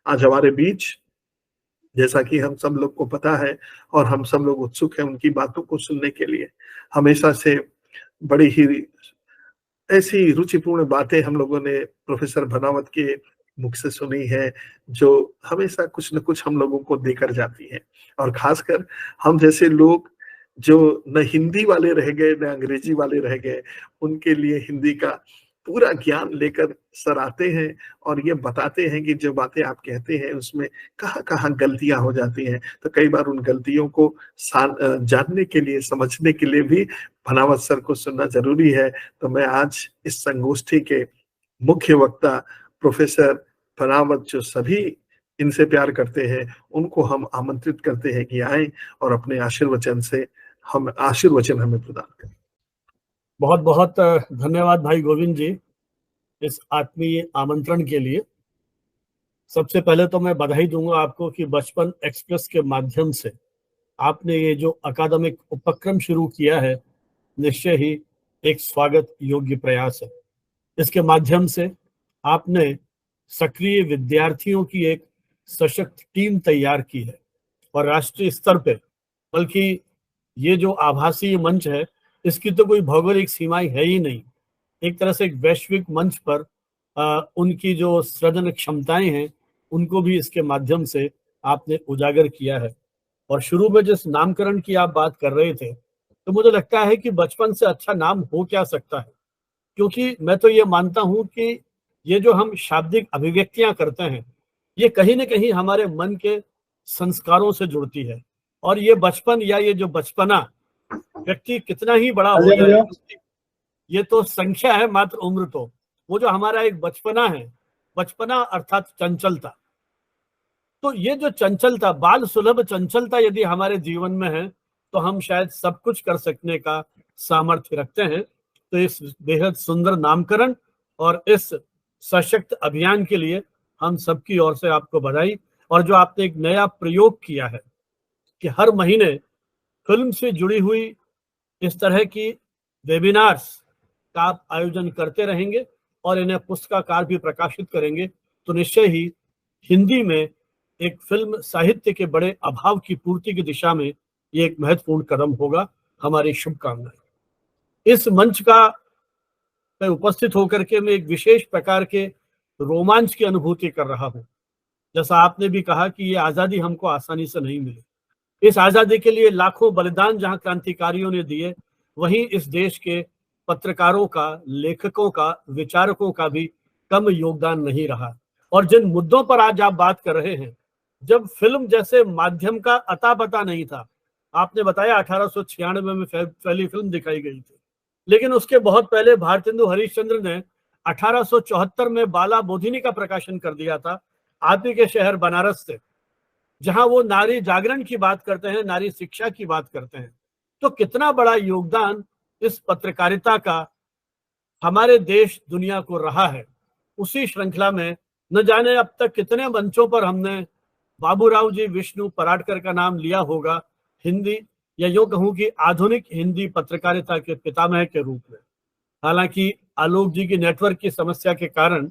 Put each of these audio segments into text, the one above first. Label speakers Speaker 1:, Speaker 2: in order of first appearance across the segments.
Speaker 1: आज हमारे बीच, जैसा कि हम सब लोग को पता है और हम सब लोग उत्सुक हैं उनकी बातों को सुनने के लिए। हमेशा से बड़ी ही ऐसी रुचिपूर्ण बातें हम लोगों ने प्रोफेसर भनावत के मुख से सुनी है, जो हमेशा कुछ न कुछ हम लोगों को देकर जाती हैं। और खासकर हम जैसे लोग जो न हिंदी वाले रह गए, न अंग्रेजी वाले रह गए, उनके लिए हिंदी का पूरा ज्ञान लेकर सर आते हैं और ये बताते हैं कि जो बातें आप कहते हैं उसमें कहाँ-कहाँ गलतियाँ हो जाती हैं। तो कई बार उन गलतियों को जानने के लिए, समझने के लिए भी भनावत सर को सुनना ज़रूरी है। तो मैं आज इस संगोष्ठी के मुख्य वक्ता प्रोफेसर भनावत, जो सभी इनसे प्यार करते हैं, उनको हम आमंत्रित करते हैं कि आएँ और अपने आशीर्वचन हमें प्रदान करें।
Speaker 2: बहुत बहुत धन्यवाद भाई गोविंद जी इस आत्मीय आमंत्रण के लिए। सबसे पहले तो मैं बधाई दूंगा आपको कि बचपन एक्सप्रेस के माध्यम से आपने ये जो अकादमिक उपक्रम शुरू किया है, निश्चय ही एक स्वागत योग्य प्रयास है। इसके माध्यम से आपने सक्रिय विद्यार्थियों की एक सशक्त टीम तैयार की है और राष्ट्रीय स्तर पे, बल्कि ये जो आभासी मंच है इसकी तो कोई भौगोलिक सीमाएं है ही नहीं। एक तरह से एक वैश्विक मंच पर उनकी जो सृजन क्षमताएं हैं उनको भी इसके माध्यम से आपने उजागर किया है। और शुरू में जिस नामकरण की आप बात कर रहे थे, तो मुझे लगता है कि बचपन से अच्छा नाम हो क्या सकता है, क्योंकि मैं तो ये मानता हूं कि ये जो हम शाब्दिक अभिव्यक्तियां करते हैं ये कहीं ना कहीं हमारे मन के संस्कारों से जुड़ती है। और ये बचपन या ये जो बचपना, व्यक्ति कितना ही बड़ा हो जाए, ये तो संख्या है मात्र, उम्र तो वो जो हमारा एक बचपना है, बचपना अर्थात चंचलता, तो ये जो चंचलता, बाल सुलभ चंचलता यदि हमारे जीवन में है तो हम शायद सब कुछ कर सकने का सामर्थ्य रखते हैं। तो इस बेहद सुंदर नामकरण और इस सशक्त अभियान के लिए हम सबकी ओर से आपको बधाई। और जो आपने एक नया प्रयोग किया है कि हर महीने फिल्म से जुड़ी हुई इस तरह की वेबिनार्स का आप आयोजन करते रहेंगे और इन्हें पुस्तकाकार भी प्रकाशित करेंगे, तो निश्चय ही हिंदी में एक फिल्म साहित्य के बड़े अभाव की पूर्ति की दिशा में ये एक महत्वपूर्ण कदम होगा। हमारी शुभकामनाएं। इस मंच का पे उपस्थित होकर के मैं एक विशेष प्रकार के रोमांच की अनुभूति कर रहा हूं। जैसा आपने भी कहा कि ये आजादी हमको आसानी से नहीं मिली। इस आजादी के लिए लाखों बलिदान जहां क्रांतिकारियों ने दिए, वहीं इस देश के पत्रकारों का, लेखकों का, विचारकों का भी कम योगदान नहीं रहा। और जिन मुद्दों पर आज आप बात कर रहे हैं, जब फिल्म जैसे माध्यम का अता पता नहीं था, आपने बताया 1896 में पहली फिल्म दिखाई गई थी, लेकिन उसके बहुत पहले भारतेंदु हरिश्चंद्र ने 1874 में बाला बोधिनी का प्रकाशन कर दिया था, आप ही के शहर बनारस से, जहां वो नारी जागरण की बात करते हैं, नारी शिक्षा की बात करते हैं। तो कितना बड़ा योगदान इस पत्रकारिता का हमारे देश दुनिया को रहा है। उसी श्रृंखला में न जाने अब तक कितने मंचों पर हमने बाबूराव जी विष्णु पराडकर का नाम लिया होगा, हिंदी या यूं कहूं कि आधुनिक हिंदी पत्रकारिता के पितामह के रूप में। हालांकि आलोक जी की नेटवर्क की समस्या के कारण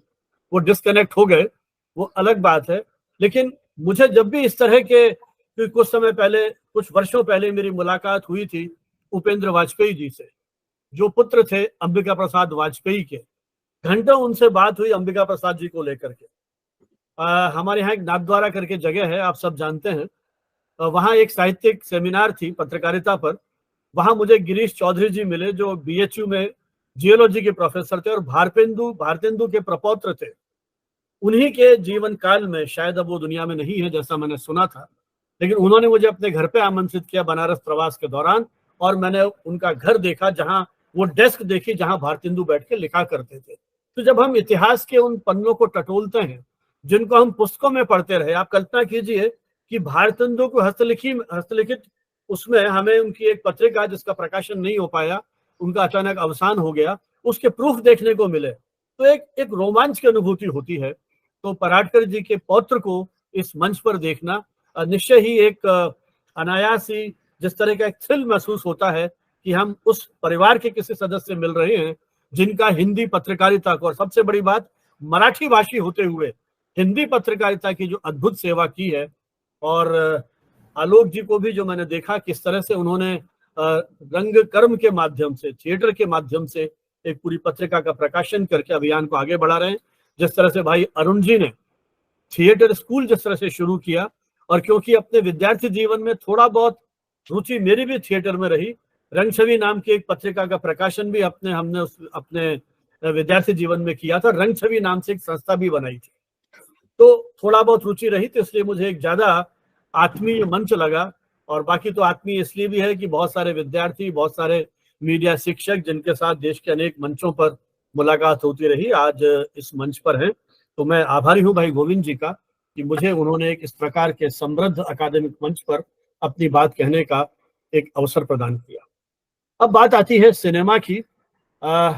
Speaker 2: वो डिस्कनेक्ट हो गए, वो अलग बात है। लेकिन मुझे जब भी इस तरह के, कुछ समय पहले, कुछ वर्षों पहले मेरी मुलाकात हुई थी उपेंद्र वाजपेयी जी से, जो पुत्र थे अंबिका प्रसाद वाजपेयी के। घंटों उनसे बात हुई अंबिका प्रसाद जी को लेकर के। हमारे यहाँ एक नाथद्वारा करके जगह है, आप सब जानते हैं। वहाँ एक साहित्यिक सेमिनार थी पत्रकारिता पर। वहाँ मुझे गिरीश चौधरी जी मिले, जो बीएचयू में जियोलॉजी के प्रोफेसर थे और भारतेंदु के प्रपौत्र थे। उन्हीं के जीवन काल में, शायद अब वो दुनिया में नहीं है जैसा मैंने सुना था, लेकिन उन्होंने मुझे अपने घर पे आमंत्रित किया बनारस प्रवास के दौरान, और मैंने उनका घर देखा, जहां वो डेस्क देखी जहां भारतेंदु बैठ के लिखा करते थे। तो जब हम इतिहास के उन पन्नों को टटोलते हैं जिनको हम पुस्तकों में पढ़ते रहे, आप कल्पना कीजिए कि भारतेंदु को हस्तलिखित उसमें हमें उनकी एक पत्रिका जिसका प्रकाशन नहीं हो पाया, उनका अचानक अवसान हो गया, उसके प्रूफ देखने को मिले, तो एक रोमांच की अनुभूति होती है। तो पराडकर जी के पौत्र को इस मंच पर देखना निश्चय ही एक अनायास ही जिस तरह का एक थ्रिल महसूस होता है कि हम उस परिवार के किसी सदस्य से मिल रहे हैं जिनका हिंदी पत्रकारिता को, और सबसे बड़ी बात मराठी भाषी होते हुए हिंदी पत्रकारिता की जो अद्भुत सेवा की है, और आलोक जी को भी जो मैंने देखा किस तरह से उन्होंने रंग कर्म के माध्यम से, थिएटर के माध्यम से एक पूरी पत्रिका का प्रकाशन करके अभियान को आगे बढ़ा रहे हैं। जिस तरह से भाई अरुण जी ने थिएटर स्कूल जिस तरह से शुरू किया, और क्योंकि अपने विद्यार्थी जीवन में थोड़ा बहुत रुचि मेरी भी थिएटर में रही, रंगछवि नाम की एक पत्रिका का प्रकाशन भी हमने अपने विद्यार्थी जीवन में किया था। रंगछवि नाम से एक संस्था भी बनाई थी, तो थोड़ा बहुत रुचि रही, तो इसलिए मुझे एक ज्यादा आत्मीय मंच लगा। और बाकी तो आत्मीय इसलिए भी है कि बहुत सारे विद्यार्थी, बहुत सारे मीडिया शिक्षक जिनके साथ देश के अनेक मंचों पर मुलाकात होती रही, आज इस मंच पर हैं। तो मैं आभारी हूं भाई गोविंद जी का कि मुझे उन्होंने एक इस प्रकार के समृद्ध अकादमिक मंच पर अपनी बात कहने का एक अवसर प्रदान किया। अब बात आती है सिनेमा की।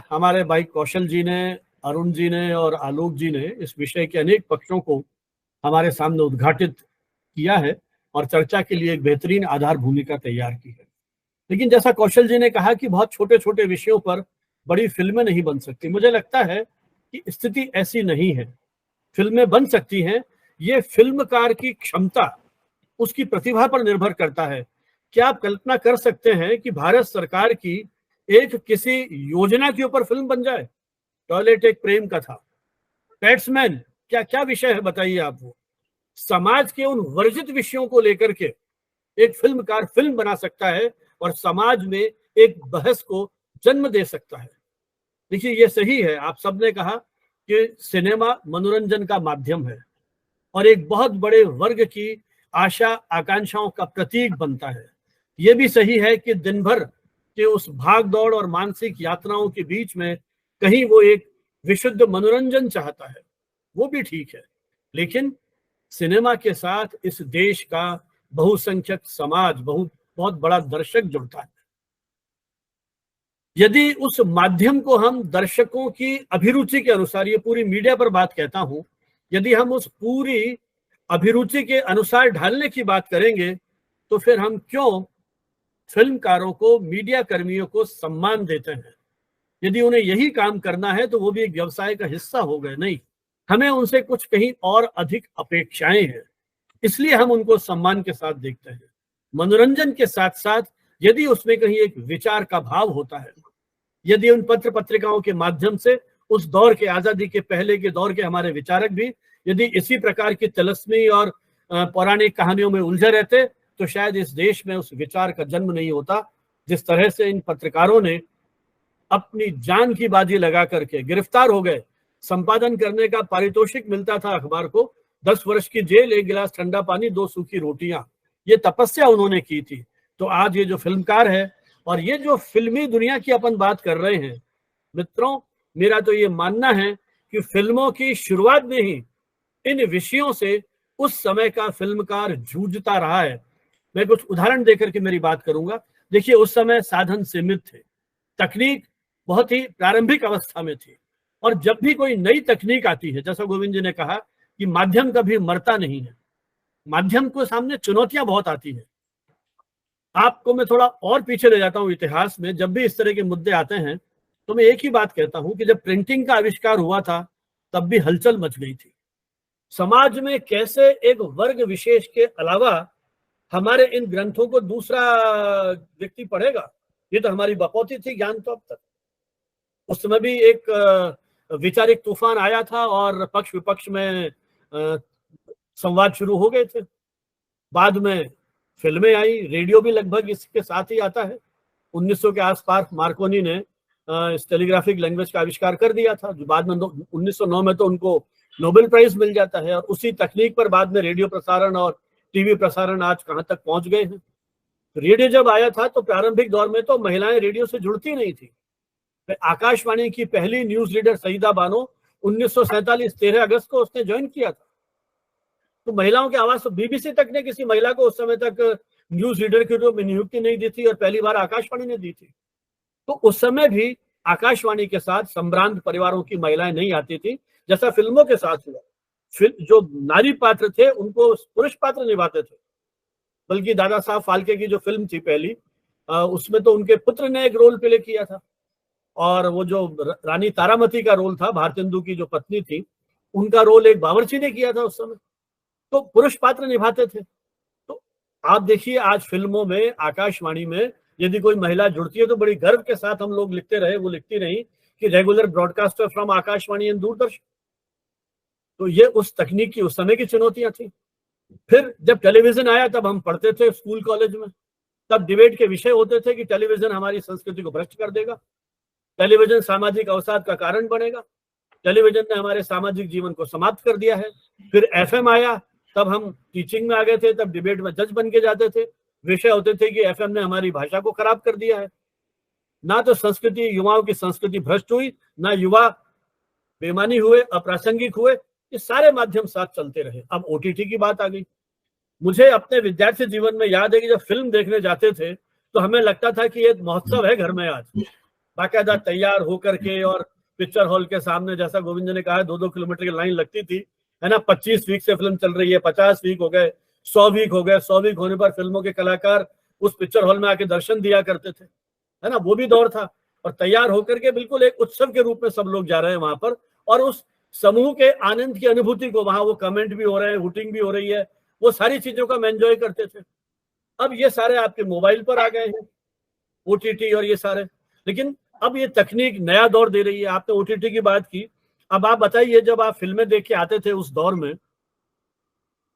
Speaker 2: हमारे भाई कौशल जी ने, अरुण जी ने और आलोक जी ने इस विषय के अनेक पक्षों को हमारे सामने उद्घाटित किया है और चर्चा के लिए एक बेहतरीन आधार भूमिका तैयार की है। लेकिन जैसा कौशल जी ने कहा कि बहुत छोटे छोटे विषयों पर बड़ी फिल्में नहीं बन सकती, मुझे लगता है कि स्थिति ऐसी नहीं है। फिल्में बन सकती हैं, ये फिल्मकार की क्षमता, उसकी प्रतिभा पर निर्भर करता है। क्या आप कल्पना कर सकते हैं कि भारत सरकार की एक किसी योजना के ऊपर फिल्म बन जाए? टॉयलेट एक प्रेम कथा, बैट्समैन, क्या क्या विषय है बताइए आप। वो समाज के उन वर्जित विषयों को लेकर के एक फिल्मकार फिल्म बना सकता है और समाज में एक बहस को जन्म दे सकता है। देखिए, ये सही है, आप सबने कहा कि सिनेमा मनोरंजन का माध्यम है और एक बहुत बड़े वर्ग की आशा आकांक्षाओं का प्रतीक बनता है। ये भी सही है कि दिन भर के उस भाग दौड़ और मानसिक यात्राओं के बीच में कहीं वो एक विशुद्ध मनोरंजन चाहता है, वो भी ठीक है। लेकिन सिनेमा के साथ इस देश का बहुसंख्यक समाज, बहुत बड़ा दर्शक जुड़ता है। यदि उस माध्यम को हम दर्शकों की अभिरुचि के अनुसार, ये पूरी मीडिया पर बात कहता हूं, यदि हम उस पूरी अभिरुचि के अनुसार ढालने की बात करेंगे, तो फिर हम क्यों फिल्मकारों को, मीडिया कर्मियों को सम्मान देते हैं? यदि उन्हें यही काम करना है तो वो भी एक व्यवसाय का हिस्सा हो गए। नहीं, हमें उनसे कुछ कहीं और अधिक अपेक्षाएं हैं, इसलिए हम उनको सम्मान के साथ देखते हैं। मनोरंजन के साथ साथ यदि उसमें कहीं एक विचार का भाव होता है, यदि उन पत्र पत्रिकाओं के माध्यम से उस दौर के, आजादी के पहले के दौर के हमारे विचारक भी यदि इसी प्रकार की तिलस्मी और पौराणिक कहानियों में उलझे रहते, तो शायद इस देश में उस विचार का जन्म नहीं होता। जिस तरह से इन पत्रकारों ने अपनी जान की बाजी लगा करके गिरफ्तार हो गए, संपादन करने का पारितोषिक मिलता था अखबार को 10 वर्ष की जेल, 1 गिलास ठंडा पानी, 2 सूखी रोटियां, ये तपस्या उन्होंने की थी। तो आज ये जो फिल्मकार है और ये जो फिल्मी दुनिया की अपन बात कर रहे हैं, मित्रों, मेरा तो ये मानना है कि फिल्मों की शुरुआत में ही इन विषयों से उस समय का फिल्मकार जूझता रहा है। मैं कुछ उदाहरण देकर के मेरी बात करूंगा। देखिए, उस समय साधन सीमित थे, तकनीक बहुत ही प्रारंभिक अवस्था में थी, और जब भी कोई नई तकनीक आती है, जैसा गोविंद जी ने कहा कि माध्यम कभी मरता नहीं है, माध्यम को सामने चुनौतियां बहुत आती है। आपको मैं थोड़ा और पीछे ले जाता हूं इतिहास में। जब भी इस तरह के मुद्दे आते हैं तो मैं एक ही बात कहता हूं कि जब प्रिंटिंग का आविष्कार हुआ था तब भी हलचल मच गई थी। समाज में कैसे एक वर्ग विशेष के अलावा हमारे इन ग्रंथों को दूसरा व्यक्ति पढ़ेगा, ये तो हमारी बकौती थी ज्ञान। तो अब तक उस समय भी एक वैचारिक तूफान आया था और पक्ष विपक्ष में संवाद शुरू हो गए थे। बाद में फिल्में आई, रेडियो भी लगभग इसके साथ ही आता है। 1900 के आसपास मार्कोनी ने इस टेलीग्राफिक लैंग्वेज का आविष्कार कर दिया था, जो बाद में 1909 में तो उनको नोबेल प्राइज मिल जाता है। और उसी तकनीक पर बाद में रेडियो प्रसारण और टीवी प्रसारण आज कहां तक पहुंच गए हैं। रेडियो जब आया था तो प्रारंभिक दौर में तो महिलाएं रेडियो से जुड़ती नहीं थी। आकाशवाणी की पहली न्यूज रीडर सईदा बानो 1947 13 अगस्त को उसने ज्वाइन किया था। तो महिलाओं की आवाज, तो बीबीसी तक ने किसी महिला को उस समय तक न्यूज रीडर के रूप में नियुक्ति नहीं दी थी, और पहली बार आकाशवाणी ने दी थी। तो उस समय भी आकाशवाणी के साथ संभ्रांत परिवारों की महिलाएं नहीं आती थी, जैसा फिल्मों के साथ हुआ। जो नारी पात्र थे उनको पुरुष पात्र निभाते थे। बल्कि दादा साहब फाल्के की जो फिल्म थी पहली, उसमें तो उनके पुत्र ने एक रोल प्ले किया था, और वो जो रानी तारामती का रोल था, भारतेंदु की जो पत्नी थी, उनका रोल एक बावर्ची ने किया था उस समय, तो पुरुष पात्र निभाते थे। तो आप देखिए आज फिल्मों में, आकाशवाणी में यदि कोई महिला जुड़ती है तो बड़ी गर्व के साथ हम लोग लिखते रहे, वो लिखती रही कि regular broadcaster from Akashvani and Doordarshan. तो ये उस तकनीक की, उस समय की चुनौतियां थी। फिर जब टेलीविजन आया तब हम पढ़ते थे स्कूल कॉलेज में, तब डिबेट के विषय होते थे कि टेलीविजन हमारी संस्कृति को भ्रष्ट कर देगा, टेलीविजन सामाजिक अवसाद का कारण बनेगा, टेलीविजन ने हमारे सामाजिक जीवन को समाप्त कर दिया है। फिर एफएम आया, तब हम टीचिंग में आ गए थे, तब डिबेट में जज बन के जाते थे। विषय होते थे कि एफएम ने हमारी भाषा को खराब कर दिया है। ना तो संस्कृति, युवाओं की संस्कृति भ्रष्ट हुई, ना युवा बेमानी हुए, अप्रासंगिक हुए, ये सारे माध्यम साथ चलते रहे। अब ओटीटी की बात आ गई। मुझे अपने विद्यार्थी जीवन में याद है कि जब फिल्म देखने जाते थे तो हमें लगता था कि ये महोत्सव है घर में आज, बाकायदा तैयार होकर के, और पिक्चर हॉल के सामने, जैसा गोविंद ने कहा, 2-2 किलोमीटर की लाइन लगती थी, है ना। 25 वीक से फिल्म चल रही है, 50 वीक हो गए, 100 वीक हो गए। 100 वीक होने पर फिल्मों के कलाकार उस पिक्चर हॉल में आके दर्शन दिया करते थे, है ना। वो भी दौर था, और तैयार होकर के बिल्कुल एक उत्सव के रूप में सब लोग जा रहे हैं वहां पर, और उस समूह के आनंद की अनुभूति को, वहां वो कमेंट भी हो रहे हैं, हुटिंग भी हो रही है, वो सारी चीजों का हम एंजॉय करते थे। अब ये सारे आपके मोबाइल पर आ गए हैं, ओटीटी और ये सारे। लेकिन अब ये तकनीक नया दौर दे रही है। आपने ओटीटी की बात की, अब आप बताइए, जब आप फिल्में देख के आते थे उस दौर में,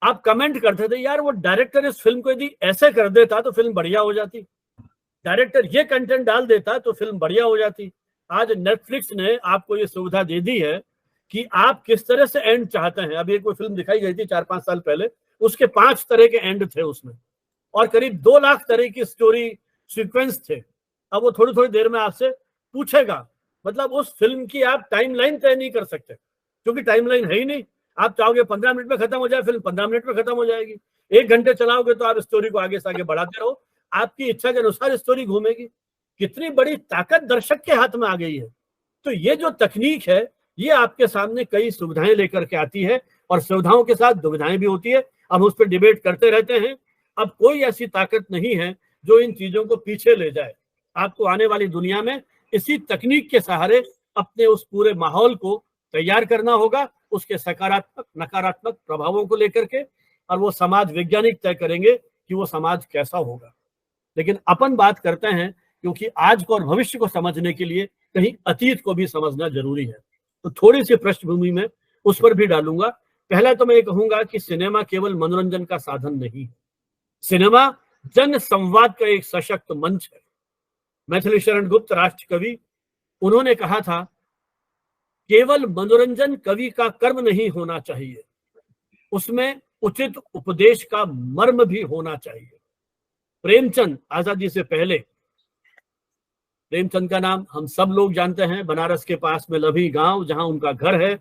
Speaker 2: आप कमेंट करते थे, यार वो डायरेक्टर इस फिल्म को यदि ऐसे कर देता तो फिल्म बढ़िया हो जाती, डायरेक्टर ये कंटेंट डाल देता तो फिल्म बढ़िया हो जाती। आज नेटफ्लिक्स ने आपको ये सुविधा दे दी है कि आप किस तरह से एंड चाहते हैं। अभी एक कोई फिल्म दिखाई गई थी 4-5 साल पहले, उसके 5 तरह के एंड थे उसमें, और करीब 2 लाख तरह की स्टोरी सीक्वेंस थे। अब वो थोड़ी थोड़ी देर में आपसे पूछेगा, मतलब उस फिल्म की आप टाइमलाइन तय नहीं कर सकते, क्योंकि टाइमलाइन है ही नहीं। आप चाहोगे 15 मिनट में खत्म हो जाए फिल्म, 15 मिनट में खत्म हो जाएगी। 1 घंटे चलाओगे तो आप स्टोरी को आगे से आगे बढ़ाते रहो, आपकी इच्छा के अनुसार स्टोरी घूमेगी। कितनी बड़ी ताकत दर्शक के हाथ में आ गई है। तो ये जो तकनीक है, ये आपके सामने कई सुविधाएं लेकर के आती है, और सुविधाओं के साथ दुविधाएं भी होती है। अब उस पर डिबेट करते रहते हैं। अब कोई ऐसी ताकत नहीं है जो इन चीजों को पीछे ले जाए। आपको आने वाली दुनिया में इसी तकनीक के सहारे अपने उस पूरे माहौल को तैयार करना होगा, उसके सकारात्मक नकारात्मक प्रभावों को लेकर के, और वो समाज वैज्ञानिक तय करेंगे कि वो समाज कैसा होगा। लेकिन अपन बात करते हैं क्योंकि आज को और भविष्य को समझने के लिए कहीं अतीत को भी समझना जरूरी है। तो थोड़ी सी पृष्ठभूमि में उस पर भी डालूंगा। पहला तो मैं ये कहूंगा कि सिनेमा केवल मनोरंजन का साधन नहीं है, सिनेमा जन संवाद का एक सशक्त मंच है। मैथिली शरण गुप्त राष्ट्र कवि, उन्होंने कहा था, केवल मनोरंजन कवि का कर्म नहीं होना चाहिए, उसमें उचित उपदेश का मर्म भी होना चाहिए। प्रेमचंद, आजादी से पहले, प्रेमचंद का नाम हम सब लोग जानते हैं। बनारस के पास में लभी गांव, जहां उनका घर है।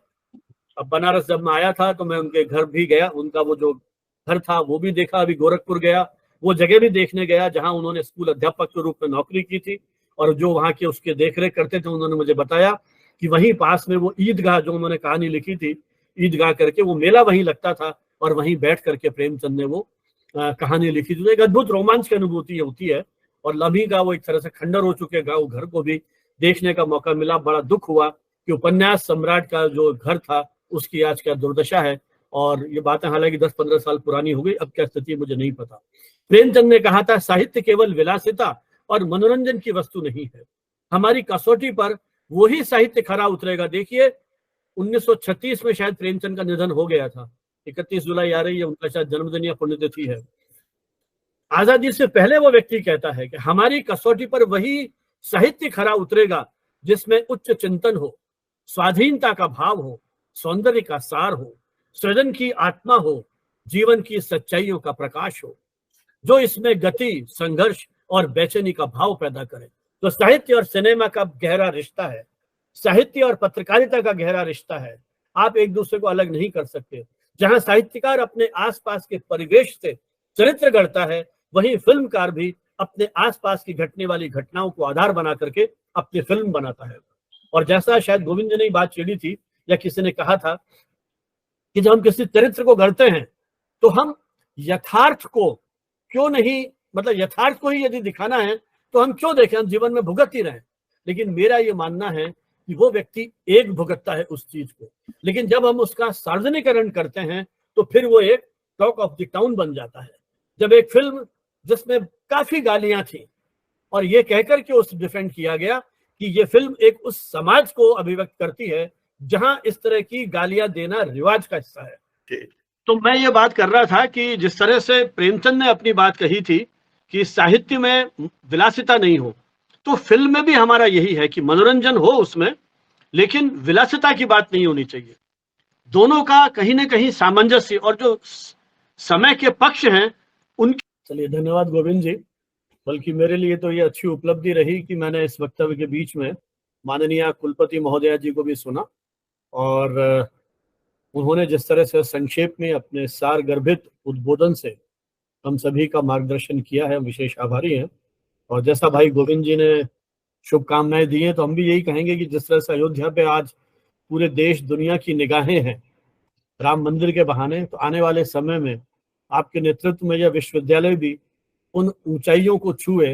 Speaker 2: अब बनारस जब मैं आया था तो मैं उनके घर भी गया, उनका वो जो घर था वो भी देखा। अभी गोरखपुर गया, वो जगह भी देखने गया जहां उन्होंने स्कूल अध्यापक के रूप में नौकरी की थी, और जो वहां के उसके देखरेख करते थे, उन्होंने मुझे बताया कि वहीं पास में वो ईदगाह, जो उन्होंने कहानी लिखी थी, ईदगाह करके वो मेला वहीं लगता था, और वहीं बैठ करके प्रेमचंद ने वो कहानी लिखी थी। एक अद्भुत रोमांच की अनुभूति होती है। और लभी का वो एक तरह से खंडर हो चुके गाँव घर को भी देखने का मौका मिला। बड़ा दुख हुआ कि उपन्यास सम्राट का जो घर था उसकी आज क्या दुर्दशा है। और ये बातें हालांकि 10-15 साल पुरानी हो गई, अब क्या स्थिति मुझे नहीं पता। प्रेमचंद ने कहा था, साहित्य केवल विलासिता और मनोरंजन की वस्तु नहीं है, हमारी कसौटी पर वही साहित्य खरा उतरेगा। देखिए 1936 में शायद प्रेमचंद का निधन हो गया था, 31 जुलाई आ रही है, उनका शायद जन्मदिन या पुण्यतिथि है। आजादी से पहले वो व्यक्ति कहता है कि हमारी कसौटी पर वही साहित्य खरा उतरेगा जिसमें उच्च चिंतन हो, स्वाधीनता का भाव हो, सौंदर्य का सार हो, सृजन की आत्मा हो, जीवन की सच्चाइयों का प्रकाश हो, जो इसमें गति, संघर्ष और बेचैनी का भाव पैदा करे। तो साहित्य और सिनेमा का गहरा रिश्ता है, साहित्य और पत्रकारिता का गहरा रिश्ता है। आप एक दूसरे को अलग नहीं कर सकते। जहां साहित्यकार अपने आसपास के परिवेश से चरित्र गढ़ता है, वहीं फिल्मकार भी अपने आसपास की घटने वाली घटनाओं को आधार बना करके अपनी फिल्म बनाता है। और जैसा शायद गोविंद ने बात छेड़ी थी, या किसी ने कहा था कि जब हम किसी चरित्र को गढ़ते हैं तो हम यथार्थ को क्यों नहीं, मतलब यथार्थ को ही यदि दिखाना है तो हम क्यों देखें, हम जीवन में भुगत ही रहें। लेकिन मेरा ये मानना है कि वो व्यक्ति एक भुगतता है उस चीज को, लेकिन जब हम उसका सार्वजनिकरण करते हैं तो फिर वो एक टॉक ऑफ द टाउन बन जाता है। जब एक फिल्म जिसमें काफी गालियां थी और ये कहकर के उस डिफेंड किया गया कि ये फिल्म एक उस समाज को अभिव्यक्त करती है जहां इस तरह की गालियां देना रिवाज का हिस्सा है। तो मैं ये बात कर रहा था कि जिस तरह से प्रेमचंद ने अपनी बात कही थी कि साहित्य में विलासिता नहीं हो, तो फिल्म में भी हमारा यही है कि मनोरंजन हो उसमें, लेकिन विलासिता की बात नहीं होनी चाहिए। दोनों का कहीं ना कहीं सामंजस्य और जो समय के पक्ष हैं उनके। चलिए, धन्यवाद गोविंद जी। बल्कि मेरे लिए तो ये अच्छी उपलब्धि रही कि मैंने इस वक्तव्य के बीच में माननीय कुलपति महोदया जी को भी सुना और उन्होंने जिस तरह से संक्षेप में अपने सार गर्भित उद्बोधन से हम सभी का मार्गदर्शन किया है, हम विशेष आभारी हैं। और जैसा भाई गोविंद जी ने शुभकामनाएं दी हैं, तो हम भी यही कहेंगे कि जिस तरह से अयोध्या पे आज पूरे देश दुनिया की निगाहें हैं राम मंदिर के बहाने, तो आने वाले समय में आपके नेतृत्व में यह विश्वविद्यालय भी उन ऊंचाइयों को छुए,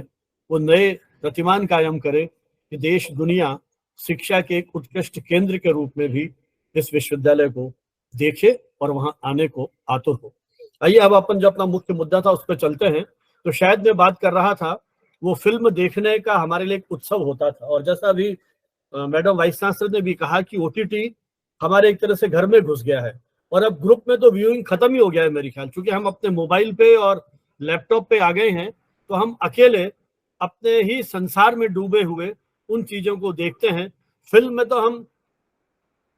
Speaker 2: वो नए प्रतिमान कायम करे कि देश दुनिया शिक्षा के एक उत्कृष्ट केंद्र के रूप में भी इस विश्वविद्यालय को देखे और वहां आने को आतुर हो। आइए अब अपन जो अपना मुख्य मुद्दा था उस पर चलते हैं। तो शायद मैं बात कर रहा था वो फिल्म देखने का हमारे लिए एक उत्सव होता था, और जैसा अभी मैडम वाइस चांसलर ने भी कहा कि ओटीटी हमारे एक तरह से घर में घुस गया है और अब ग्रुप में तो व्यूइंग खत्म ही हो गया है मेरे ख्याल, क्योंकि हम अपने मोबाइल पे और लैपटॉप पे आ गए हैं, तो हम अकेले अपने ही संसार में डूबे हुए उन चीजों को देखते हैं। फिल्म में तो हम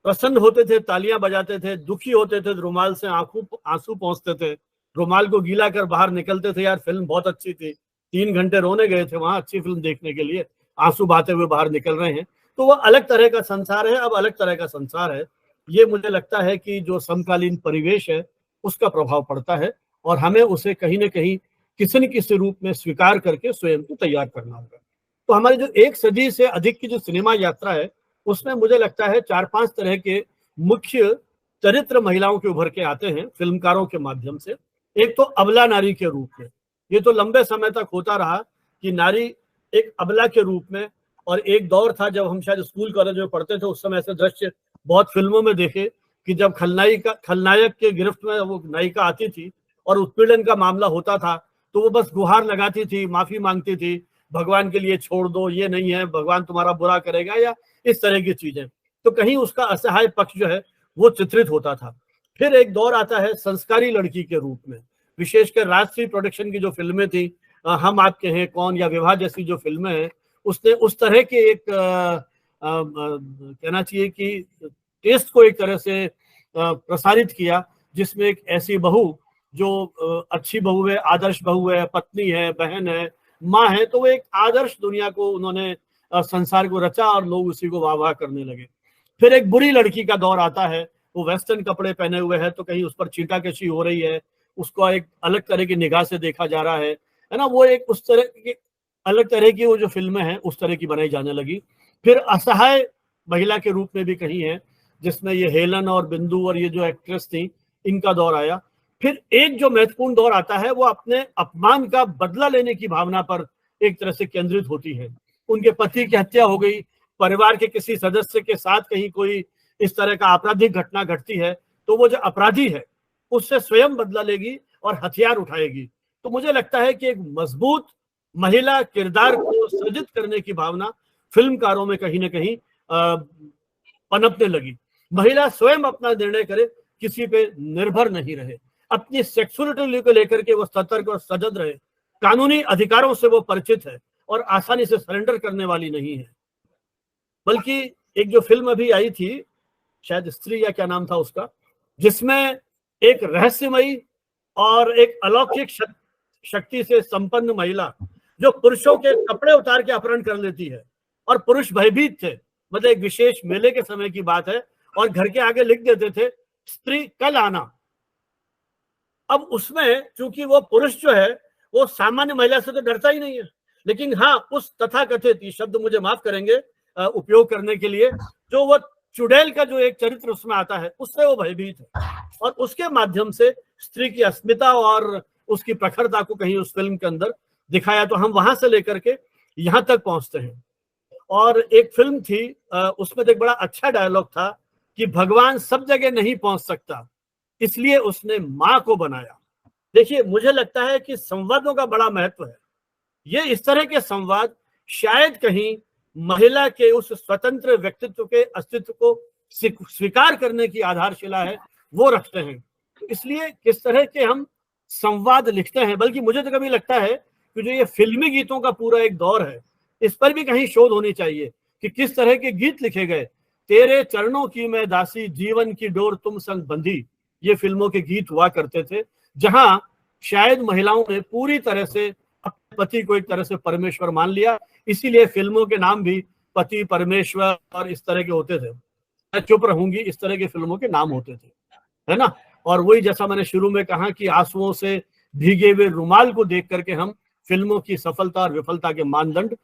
Speaker 2: प्रसन्न होते थे, तालियां बजाते थे, दुखी होते थे, रुमाल से आंसू पहुंचते थे, रुमाल को गीला कर बाहर निकलते थे, यार फिल्म बहुत अच्छी थी, 3 घंटे रोने गए थे वहां अच्छी फिल्म देखने के लिए, आंसू बहाते हुए बाहर निकल रहे हैं। तो वो अलग तरह का संसार है, अब अलग तरह का संसार है। ये मुझे लगता है कि जो समकालीन परिवेश है उसका प्रभाव पड़ता है और हमें उसे कहीं ना कहीं किसी न किसी रूप में स्वीकार करके स्वयं को तैयार करना होगा। तो हमारी जो 1 सदी से अधिक की जो सिनेमा यात्रा है उसमें मुझे लगता है 4-5 तरह के मुख्य चरित्र महिलाओं के उभर के आते हैं फिल्मकारों के माध्यम से। एक तो अबला नारी के रूप में, ये तो लंबे समय तक होता रहा कि नारी एक अबला के रूप में, और एक दौर था जब हम शायद स्कूल कॉलेज में पढ़ते थे उस समय ऐसे दृश्य बहुत फिल्मों में देखे कि जब खलनायक के गिरफ्त में वो नायिका आती थी और उत्पीड़न का मामला होता था तो वो बस गुहार लगाती थी, माफी मांगती थी, भगवान के लिए छोड़ दो, ये नहीं है, भगवान तुम्हारा बुरा करेगा, या इस तरह की चीजें। तो कहीं उसका असहाय पक्ष जो है वो चित्रित होता था। फिर एक दौर आता है संस्कारी लड़की के रूप में, विशेषकर राजश्री प्रोडक्शन की जो फिल्में थी, हम आपके हैं कौन या विवाह जैसी जो फिल्में हैं, उसने उस तरह के एक कहना चाहिए कि टेस्ट को एक तरह से प्रसारित किया जिसमें एक ऐसी बहू जो अच्छी बहू है, आदर्श बहू है, पत्नी है, बहन है, माँ है, तो वो एक आदर्श दुनिया को उन्होंने संसार को रचा और लोग उसी को वाह वाह करने लगे। फिर एक बुरी लड़की का दौर आता है, वो वेस्टर्न कपड़े पहने हुए है तो कहीं उस पर छींटाकशी हो रही है, उसको एक अलग तरह की निगाह से देखा जा रहा है ना, वो एक उस तरह की अलग तरह की वो जो फिल्में हैं उस तरह की बनाई जाने लगी। फिर असहाय महिला के रूप में भी कहीं है जिसमें ये हेलन और बिंदु और ये जो एक्ट्रेस थी इनका दौर आया। फिर एक जो महत्वपूर्ण दौर आता है वो अपने अपमान का बदला लेने की भावना पर एक तरह से केंद्रित होती है। उनके पति की हत्या हो गई, परिवार के किसी सदस्य के साथ कहीं कोई इस तरह का आपराधिक घटना घटती है तो वो जो अपराधी है उससे स्वयं बदला लेगी और हथियार उठाएगी। तो मुझे लगता है कि एक मजबूत महिला किरदार को सृजित करने की भावना फिल्मकारों में कहीं ना कहीं पनपने लगी। महिला स्वयं अपना निर्णय करे, किसी पे निर्भर नहीं रहे, अपनी सेक्सुअलिटी को लेकर के वो सतर्क और सजग रहे, कानूनी अधिकारों से वो परिचित है और आसानी से सरेंडर करने वाली नहीं है। बल्कि एक जो फिल्म अभी आई थी शायद स्त्री या क्या नाम था उसका, जिसमें एक रहस्यमयी और एक अलौकिक शक्ति से संपन्न महिला जो पुरुषों के कपड़े उतार के अपहरण कर लेती है, और पुरुष भयभीत थे, मतलब एक विशेष मेले के समय की बात है, और घर के आगे लिख देते थे स्त्री कल आना। अब उसमें चूंकि वो पुरुष जो है वो सामान्य महिला से तो डरता ही नहीं है, लेकिन हाँ उस तथाकथित, ये शब्द मुझे माफ करेंगे उपयोग करने के लिए, जो वो चुड़ैल का जो एक चरित्र उसमें आता है उससे वो भयभीत है, और उसके माध्यम से स्त्री की अस्मिता और उसकी प्रखरता को कहीं उस फिल्म के अंदर दिखाया। तो हम वहां से लेकर के यहां तक पहुंचते हैं। और एक फिल्म थी, उसमें एक बड़ा अच्छा डायलॉग था कि भगवान सब जगह नहीं पहुंच सकता, इसलिए उसने मां को बनाया। देखिए, मुझे लगता है कि संवादों का बड़ा महत्व है। ये इस तरह के संवाद शायद कहीं महिला के उस स्वतंत्र व्यक्तित्व के अस्तित्व को स्वीकार करने की आधारशिला है, वो रखते हैं। तो इसलिए किस तरह के हम संवाद लिखते हैं, बल्कि मुझे तो कभी लगता है कि जो ये फिल्मी गीतों का पूरा एक दौर है, इस पर भी कहीं शोध होनी चाहिए कि किस तरह के गीत लिखे गए। तेरे चरणों की मैं दासी, जीवन की डोर तुम संग बंधी, ये फिल्मों के गीत हुआ करते थे, जहां शायद महिलाओं ने पूरी तरह से अपने पति को एक तरह से परमेश्वर मान लिया। इसीलिए फिल्मों के नाम भी पति, परमेश्वर और इस तरह के होते थे। मैं चुप रहूंगी, इस तरह की फिल्मों के नाम होते थे, है ना। और वही जैसा मैंने शुरू में कहा कि आंसुओं से भीगे हुए रुमाल को देख करके हम फिल्मों की सफलता और विफलता के मानदंड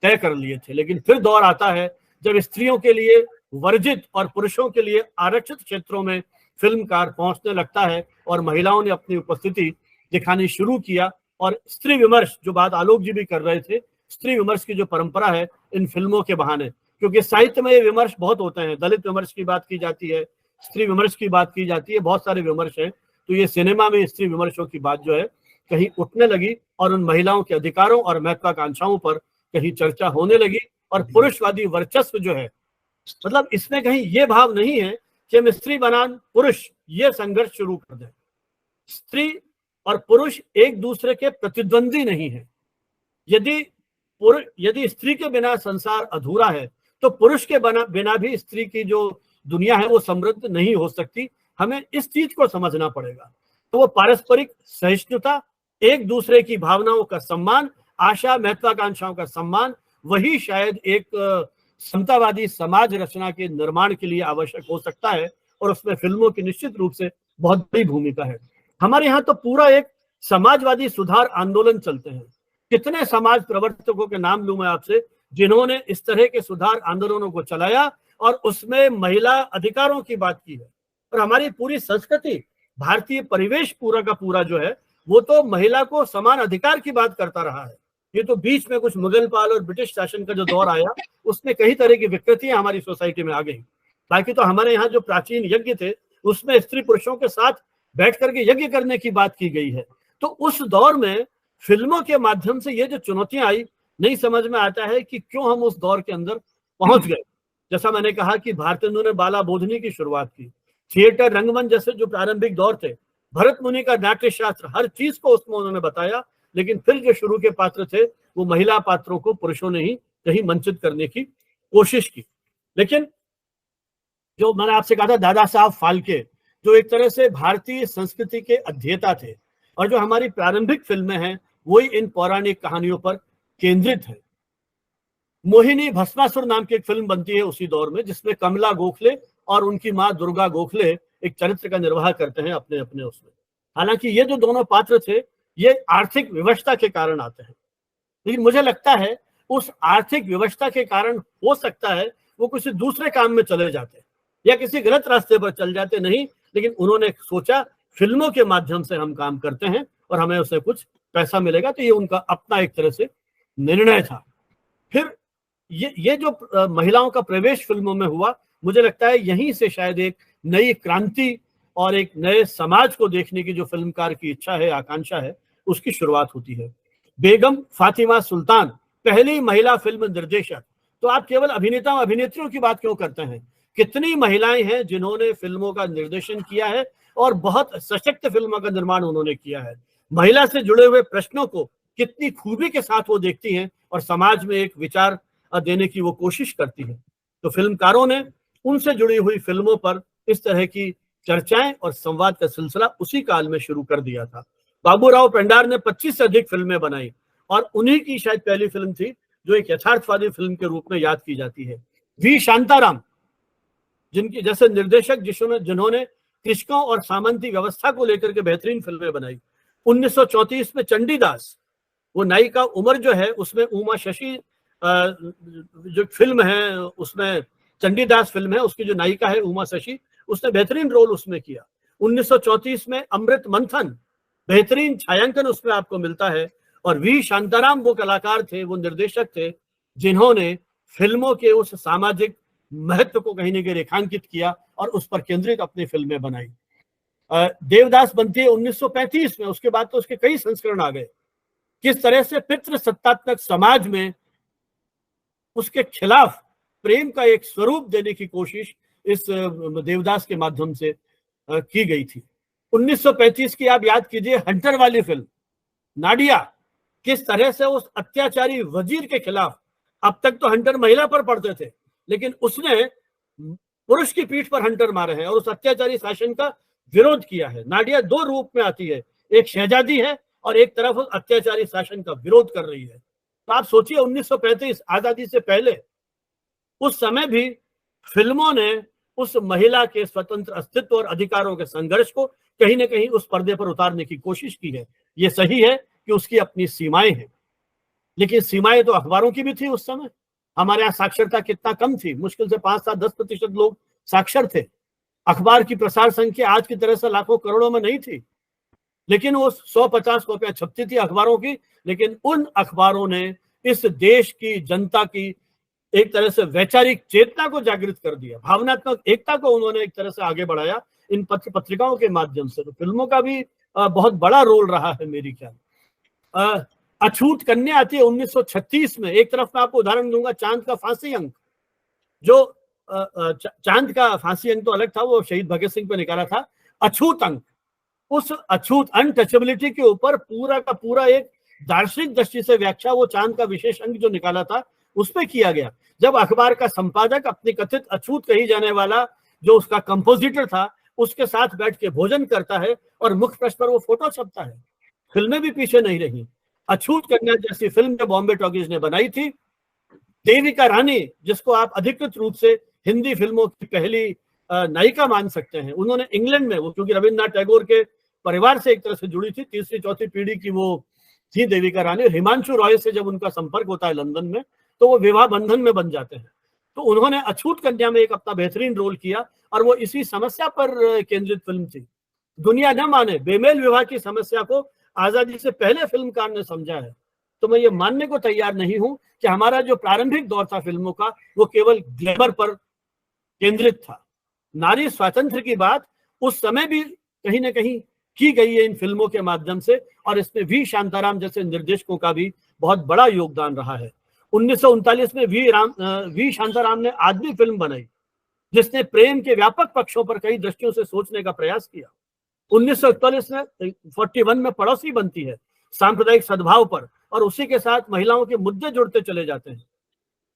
Speaker 2: तय कर लिए थे। लेकिन फिर दौर आता है जब स्त्रियों के लिए वर्जित और पुरुषों के लिए आरक्षित क्षेत्रों में फिल्मकार पहुंचने लगता है और महिलाओं ने अपनी उपस्थिति दिखानी शुरू किया। और स्त्री विमर्श, जो बात आलोक जी भी कर रहे थे, स्त्री विमर्श की जो परंपरा है इन फिल्मों के बहाने, क्योंकि साहित्य में ये विमर्श बहुत होते हैं, दलित विमर्श की बात की जाती है, स्त्री विमर्श की बात की जाती है, बहुत सारे विमर्श हैं। तो ये सिनेमा में स्त्री विमर्शों की बात जो है कहीं उठने लगी और उन महिलाओं के अधिकारों और महत्वाकांक्षाओं पर कहीं चर्चा होने लगी। और पुरुषवादी वर्चस्व जो है, मतलब इसमें कहीं ये भाव नहीं है कि हम स्त्री बनाम पुरुष ये संघर्ष शुरू कर दें। स्त्री और पुरुष एक दूसरे के प्रतिद्वंदी नहीं है। यदि स्त्री के बिना संसार अधूरा है, तो पुरुष के बिना भी स्त्री की जो दुनिया है वो समृद्ध नहीं हो सकती। हमें इस चीज को समझना पड़ेगा। तो वो पारस्परिक सहिष्णुता, एक दूसरे की भावनाओं का सम्मान, आशा महत्वाकांक्षाओं का सम्मान, वही शायद एक समतावादी समाज रचना के निर्माण के लिए आवश्यक हो सकता है। और उसमें फिल्मों की निश्चित रूप से बहुत बड़ी भूमिका है। हमारे यहाँ तो पूरा एक समाजवादी सुधार आंदोलन चलते हैं। कितने समाज प्रवर्तकों के नाम लूं मैं आपसे, जिन्होंने इस तरह के सुधार आंदोलनों को चलाया और उसमें महिला अधिकारों की बात की है। और हमारी पूरी संस्कृति, भारतीय परिवेश पूरा का पूरा जो है, वो तो महिला को समान अधिकार की बात करता रहा है। ये तो बीच में कुछ मुगल पाल और ब्रिटिश शासन का जो दौर आया, उसमें कई तरह की विकृतियां हमारी सोसाइटी में आ गई। बाकी तो हमारे यहाँ जो प्राचीन यज्ञ थे, उसमें स्त्री पुरुषों के साथ बैठ करके यज्ञ करने की बात की गई है। तो उस दौर में फिल्मों के माध्यम से ये जो चुनौतियां आई, नहीं समझ में आता है कि क्यों हम उस दौर के अंदर पहुंच गए। जैसा मैंने कहा कि भारतेंदु ने बाला बोधनी की शुरुआत की, थिएटर, रंगमंच जैसे जो प्रारंभिक दौर थे, भरत मुनि का नाट्य शास्त्र, हर चीज को उसमें उन्होंने बताया। लेकिन फिर जो शुरू के पात्र थे, वो महिला पात्रों को पुरुषों ने ही कहीं वंचित करने की कोशिश की। लेकिन जो मैंने आपसे कहा था, दादा साहब फाल्के, जो एक तरह से भारतीय संस्कृति के अध्येता थे, और जो हमारी प्रारंभिक फिल्में हैं वही इन पौराणिक कहानियों पर केंद्रित है। मोहिनी भस्मासुर नाम की एक फिल्म बनती है उसी दौर में, जिसमें कमला गोखले और उनकी मां दुर्गा गोखले एक चरित्र का निर्वाह करते हैं अपने अपने उसमें। हालांकि ये जो दोनों पात्र थे, ये आर्थिक विवशता के कारण आते हैं। लेकिन मुझे लगता है उस आर्थिक विवशता के कारण हो सकता है वो किसी दूसरे काम में चले जाते या किसी गलत रास्ते पर चल जाते, नहीं, लेकिन उन्होंने सोचा फिल्मों के माध्यम से हम काम करते हैं और हमें उससे कुछ पैसा मिलेगा। तो ये उनका अपना एक तरह से निर्णय था। फिर ये जो महिलाओं का प्रवेश फिल्मों में हुआ, मुझे लगता है यहीं से शायद एक नई क्रांति और एक नए समाज को देखने की जो फिल्मकार की इच्छा है, आकांक्षा है, उसकी शुरुआत होती है। बेगम फातिमा सुल्तान पहली महिला फिल्म निर्देशक। तो आप केवल अभिनेता और अभिनेत्रियों की बात क्यों करते हैं? कितनी महिलाएं हैं जिन्होंने फिल्मों का निर्देशन किया है और बहुत सशक्त फिल्मों का निर्माण उन्होंने किया है। महिला से जुड़े हुए प्रश्नों को कितनी खूबी के साथ वो देखती हैं और समाज में एक विचार देने की वो कोशिश करती है। तो फिल्मकारों ने उनसे जुड़ी हुई फिल्मों पर इस तरह की चर्चाएं और संवाद का सिलसिला उसी काल में शुरू कर दिया था। बाबूराव पेंडार ने 25 से अधिक फिल्में बनाई और उन्हीं की शायद पहली फिल्म थी जो एक यथार्थवादी फिल्म के रूप में याद की जाती है। वी शांताराम, जिनकी जैसे निर्देशक जिन्होंने कृषकों और सामंती व्यवस्था को लेकर के बेहतरीन फिल्में बनाई। 1934 में चंडीदास, वो नायिका उमर जो है उसमें उमा शशि जो फिल्म है उसमें चंडीदास फिल्म है, उसकी जो नायिका है उमा शशि, उसने बेहतरीन रोल उसमें किया। 1934 में अमृत मंथन, बेहतरीन छायांकन उसमें आपको मिलता है। और वी शांताराम वो कलाकार थे, वो निर्देशक थे जिन्होंने फिल्मों के उस सामाजिक महत्व को कहीं न कहीं रेखांकित किया और उस पर केंद्रित अपनी फिल्में बनाई। देवदास बनती है 1935 में, उसके बाद तो उसके कई संस्करण आ गए। किस तरह से पितृसत्तात्मक समाज में उसके खिलाफ प्रेम का एक स्वरूप देने की कोशिश इस देवदास के माध्यम से की गई थी। 1935 की आप याद कीजिए हंटर वाली फिल्म नाडिया, किस तरह से उस अत्याचारी वजीर के खिलाफ, अब तक तो हंटर महिला पर पड़ते थे, लेकिन उसने पुरुष की पीठ पर हंटर मारे हैं और उस अत्याचारी शासन का विरोध किया है। नाडिया दो रूप में आती है, एक शहजादी है और एक तरफ उस अत्याचारी शासन का विरोध कर रही है। तो आप सोचिए 1935 आजादी से पहले, उस समय भी फिल्मों ने उस महिला के स्वतंत्र अस्तित्व और अधिकारों के संघर्ष को कहीं ना कहीं उस पर्दे पर उतारने की कोशिश की है। ये सही है कि उसकी अपनी सीमाएं हैं, लेकिन सीमाएं तो अखबारों की भी थी उस समय। हमारे यहाँ साक्षरता कितना कम थी, मुश्किल से 5-10% लोग साक्षर थे। अखबार की प्रसार संख्या आज की तरह से लाखों करोड़ों में नहीं थी, लेकिन वो 150 कॉपियां छपती थी अखबारों की। लेकिन उन अखबारों ने इस देश की जनता की एक तरह से वैचारिक चेतना को जागृत कर दिया, भावनात्मक एकता को उन्होंने एक तरह से आगे बढ़ाया इन पत्र पत्रिकाओं के माध्यम से। तो फिल्मों का भी बहुत बड़ा रोल रहा है मेरी ख्याल। अछूत कन्या आती है 1936 में। एक तरफ मैं आपको उदाहरण दूंगा, चांद का फांसी अंक, जो चांद का फांसी अंक तो अलग था, वो शहीद भगत सिंह पे निकाला था। अछूत अंक, उस अछूत अनटचेबिलिटी के ऊपर पूरा का पूरा एक दार्शनिक दृष्टि से व्याख्या वो चांद का विशेष अंक जो निकाला था उस पर किया गया। जब अखबार का संपादक अपनी कथित अछूत कही जाने वाला जो उसका कंपोजिटर था उसके साथ बैठ के भोजन करता है और मुख्य पृष्ठ पर वो फोटो छपता है। फिल्में भी पीछे नहीं रही। अछूत कन्या जैसी फिल्म जो बॉम्बे टॉकीज ने बनाई थी, देविका रानी, जिसको आप अधिकृत रूप से हिंदी फिल्मों की पहली नायिका मान सकते हैं, उन्होंने इंग्लैंड में, वो क्योंकि रविन्द्रनाथ टैगोर के परिवार से एक तरह से जुड़ी थी, तीसरी चौथी पीढ़ी की वो थी देविका रानी। हिमांशु रॉय से जब उनका संपर्क होता है लंदन में, तो वो विवाह बंधन में बन जाते हैं। तो उन्होंने अछूत कन्या में एक अपना बेहतरीन रोल किया और वो इसी समस्या पर केंद्रित फिल्म थी। दुनिया न माने, बेमेल विवाह की समस्या को आजादी से पहले फिल्मकार ने समझा है। तो मैं ये मानने को तैयार नहीं हूं कि हमारा जो प्रारंभिक दौर था फिल्मों का, वो केवल ग्लैमर पर केंद्रित था। नारी स्वातंत्र्य की बात उस समय भी कहीं ना कहीं की गई है इन फिल्मों के माध्यम से, और इसमें वी शांताराम जैसे निर्देशकों का भी बहुत बड़ा योगदान रहा है। 1939 में वी शांताराम ने आदमी फिल्म बनाई, जिसने प्रेम के व्यापक पक्षों पर कई दृष्टियों से सोचने का प्रयास किया। 1941 में पड़ोसी बनती है, सांप्रदायिक सद्भाव पर, और उसी के साथ महिलाओं के मुद्दे जुड़ते चले जाते हैं।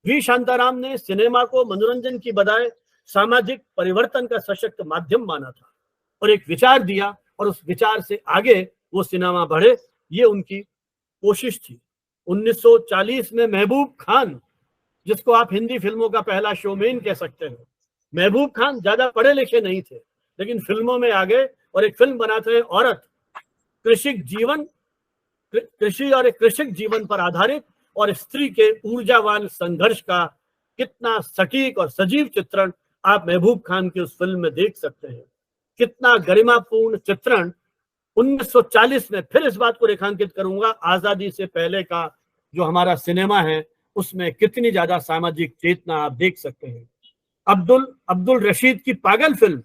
Speaker 2: वी शांताराम ने सिनेमा को मनोरंजन की बजाय सामाजिक परिवर्तन का सशक्त माध्यम माना था और एक विचार दिया, और उस विचार से आगे वो सिनेमा बढ़े, ये उनकी कोशिश थी। 1940 में महबूब खान, जिसको आप हिंदी फिल्मों का पहला शोमेन कह सकते हैं, महबूब खान ज्यादा पढ़े लिखे नहीं थे, लेकिन फिल्मों में आ गए और एक फिल्म बनाते हैं औरत, कृषि और एक कृषक जीवन पर आधारित और स्त्री के ऊर्जावान संघर्ष का कितना सटीक और सजीव चित्रण आप महबूब खान की उस फिल्म में देख सकते हैं। कितना गरिमापूर्ण चित्रण 1940 में, फिर इस बात को रेखांकित करूंगा, आजादी से पहले का जो हमारा सिनेमा है उसमें कितनी ज्यादा सामाजिक चेतना आप देख सकते हैं। अब्दुल रशीद की पागल फिल्म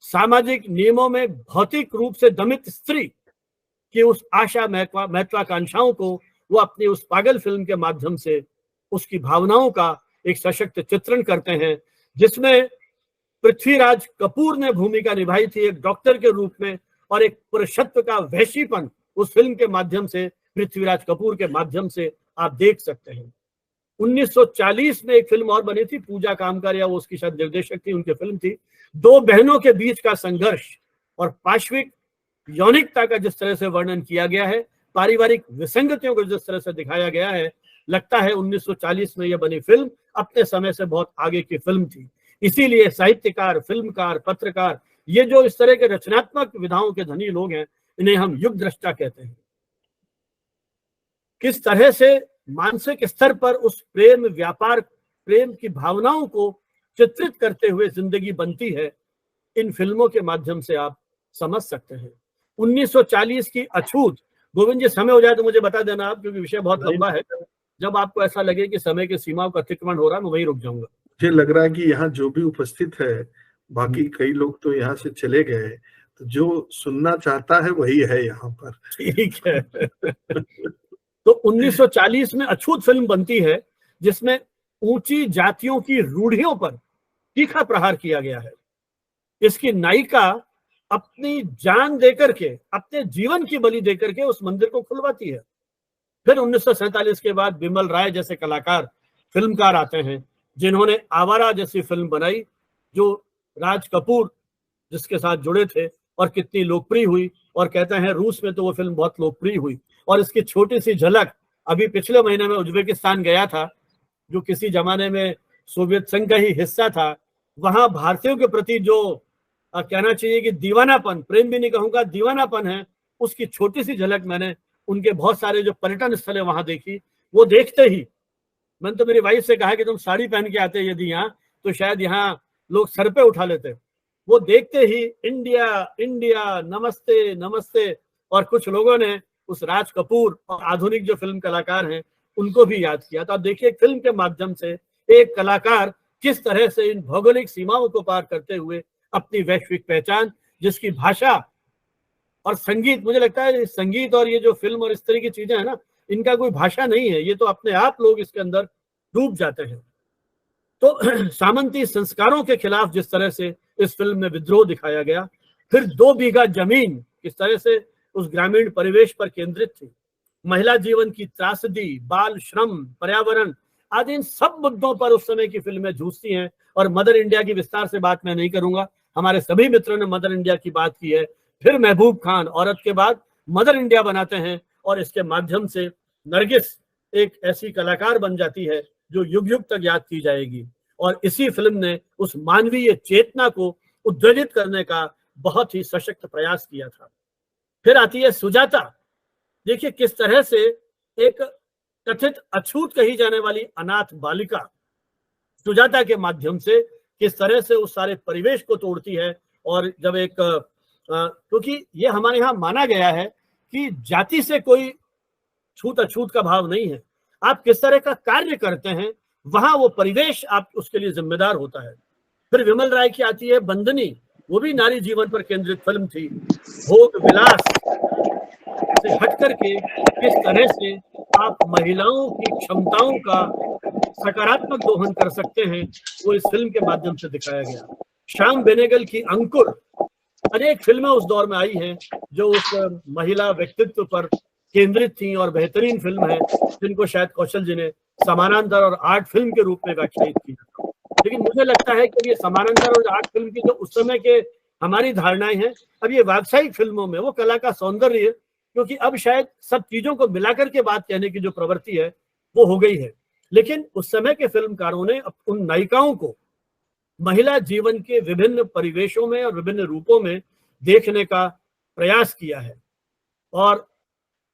Speaker 2: सामाजिक नियमों में भौतिक रूप से दमित स्त्री की उस आशा महत्वाकांक्षाओं को वो अपनी उस पागल फिल्म के माध्यम से उसकी भावनाओं का एक सशक्त चित्रण करते हैं, जिसमें पृथ्वीराज कपूर ने भूमिका निभाई थी एक डॉक्टर के रूप में, और एक पुरुषत्व का वहशीपन उस फिल्म के माध्यम से, पृथ्वीराज कपूर के माध्यम से आप देख सकते हैं। 1940 में एक फिल्म और बनी थी, पूजा कामकारिया, वो उसकी शायद निर्देशक थी, उनकी फिल्म थी। दो बहनों के बीच का संघर्ष और पाश्विक यौनिकता का जिस तरह से वर्णन किया गया है, पारिवारिक विसंगतियों को जिस तरह से दिखाया गया है, लगता है 1940 में यह बनी फिल्म अपने समय से बहुत आगे की फिल्म थी। इसीलिए साहित्यकार, फिल्मकार, पत्रकार, ये जो इस तरह के रचनात्मक विधाओं के धनी लोग हैं, इन्हें हम युग दृष्टा कहते हैं। किस तरह से मानसिक स्तर पर उस प्रेम व्यापार, प्रेम की भावनाओं को चित्रित करते हुए जिंदगी बनती है, इन फिल्मों के माध्यम से आप समझ सकते हैं। 1940 की अछूत, गोविंद जी समय हो जाए तो मुझे बता देना आप, क्योंकि विषय बहुत लंबा है। जब आपको ऐसा लगे कि समय की सीमाओं का अतिक्रमण हो रहा है, मैं वहीं रुक जाऊंगा।
Speaker 1: मुझे लग रहा है कि यहाँ जो भी उपस्थित है, बाकी कई लोग तो यहाँ से चले गए, तो जो सुनना चाहता है वही है यहाँ पर।
Speaker 2: ठीक है। तो 1940 में अछूत फिल्म बनती है जिसमें ऊंची जातियों की रूढ़ियों पर तीखा प्रहार किया गया है। इसकी नायिका अपनी जान देकर के, अपने जीवन की बलि देकर के उस मंदिर को खुलवाती है। फिर 1947 के बाद बिमल राय जैसे कलाकार, फिल्मकार आते हैं, जिन्होंने आवारा जैसी फिल्म बनाई, जो राज कपूर जिसके साथ जुड़े थे, और कितनी लोकप्रिय हुई। और कहते हैं रूस में तो वो फिल्म बहुत लोकप्रिय हुई। और इसकी छोटी सी झलक अभी पिछले महीने में उज्बेकिस्तान गया था, जो किसी जमाने में सोवियत संघ का ही हिस्सा था। वहां भारतीयों के प्रति जो कहना चाहिए कि दीवानापन, प्रेम भी नहीं कहूंगा, दीवानापन है, उसकी छोटी सी झलक मैंने उनके बहुत सारे जो पर्यटन स्थल है वहां देखी। वो देखते ही मैंने तो मेरी वाइफ से कहा कि तुम साड़ी पहन के आते यदि यहाँ, तो शायद यहाँ लोग सर पे उठा लेते। वो देखते ही इंडिया इंडिया, नमस्ते नमस्ते। और कुछ लोगों ने उस राज कपूर और आधुनिक जो फिल्म कलाकार हैं उनको भी याद किया। तो आप देखिए फिल्म के माध्यम से एक कलाकार किस तरह से इन भौगोलिक सीमाओं को पार करते हुए अपनी वैश्विक पहचान, जिसकी भाषा और संगीत, मुझे लगता है संगीत और ये जो फिल्म और इस तरह की चीजें है ना, इनका कोई भाषा नहीं है, ये तो अपने आप लोग इसके अंदर डूब जाते हैं। तो सामंती संस्कारों के खिलाफ जिस तरह से इस फिल्म में विद्रोह दिखाया गया, फिर 2 बीघा जमीन किस तरह से उस ग्रामीण परिवेश पर केंद्रित थी, महिला जीवन की त्रासदी, बाल श्रम, पर्यावरण आदि, इन सब मुद्दों पर उस समय की फिल्में जूझती हैं। और मदर इंडिया की विस्तार से बात मैं नहीं करूंगा, हमारे सभी मित्रों ने मदर इंडिया की बात की है। फिर महबूब खान औरत के बाद मदर इंडिया बनाते हैं, और इसके माध्यम से नरगिस एक ऐसी कलाकार बन जाती है जो युग युग तक याद की जाएगी। और इसी फिल्म ने उस मानवीय चेतना को उद्वेलित करने का बहुत ही सशक्त प्रयास किया था। फिर आती है सुजाता। देखिए किस तरह से एक कथित अछूत कही जाने वाली अनाथ बालिका सुजाता के माध्यम से किस तरह से उस सारे परिवेश को तोड़ती है। और जब एक क्योंकि ये हमारे यहाँ माना गया है कि जाति से कोई छूत अछूत का भाव नहीं है, आप किस तरह का कार्य करते हैं वहां वो परिवेश आप उसके लिए जिम्मेदार होता है। फिर विमल राय की आती है बंदनी, वो भी नारी जीवन पर केंद्रित फिल्म थी। भोग विलास से हट करके किस तरह से आप महिलाओं की क्षमताओं का सकारात्मक दोहन कर सकते हैं, वो इस फिल्म के माध्यम से दिखाया गया। श्याम बेनेगल की अंकुर, अनेक फिल्में उस दौर में आई हैं जो उस महिला व्यक्तित्व पर केंद्रित थी और बेहतरीन फिल्म है, जिनको शायद कौशल जी ने समानांतर और आर्ट फिल्म के रूप में व्याख्यायित किया। लेकिन मुझे लगता है कि ये समानांतर और आर्ट फिल्म की जो उस समय के हमारी धारणाएं हैं, अब ये व्यावसायिक फिल्मों में वो कला का सौंदर्य, क्योंकि अब शायद सब चीजों को मिलाकर के बात कहने की जो प्रवृत्ति है वो हो गई है। लेकिन उस समय के फिल्मकारों ने उन नायिकाओं को महिला जीवन के विभिन्न परिवेशों में और विभिन्न रूपों में देखने का प्रयास किया है। और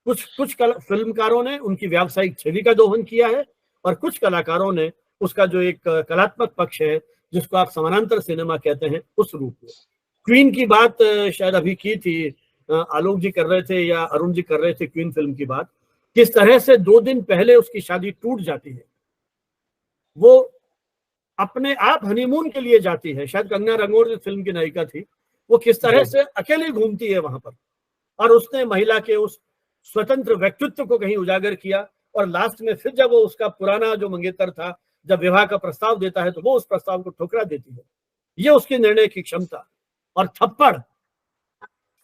Speaker 2: कुछ फिल्मकारों ने उनकी व्यावसायिक छवि का दोहन किया है, और कुछ कलाकारों ने उसका जो एक कलात्मक पक्ष है, जिसको आप समानांतर सिनेमा कहते हैं, उस रूप में। क्वीन की बात शायद अभी की थी, आलोक जी कर रहे थे या अरुण जी कर रहे थे क्वीन फिल्म की बात। किस तरह से 2 दिन पहले उसकी शादी टूट जाती है, वो अपने आप हनीमून के लिए जाती है, शायद कंगना रनौत इस फिल्म की नायिका थी, वो किस तरह से अकेली घूमती है वहां पर, और उसने महिला के उस स्वतंत्र व्यक्तित्व को कहीं उजागर किया। और लास्ट में फिर जब वो उसका पुराना जो मंगेतर था, जब विवाह का प्रस्ताव देता है, तो वो उस प्रस्ताव को ठुकरा देती है। ये उसकी निर्णय की क्षमता। और थप्पड़,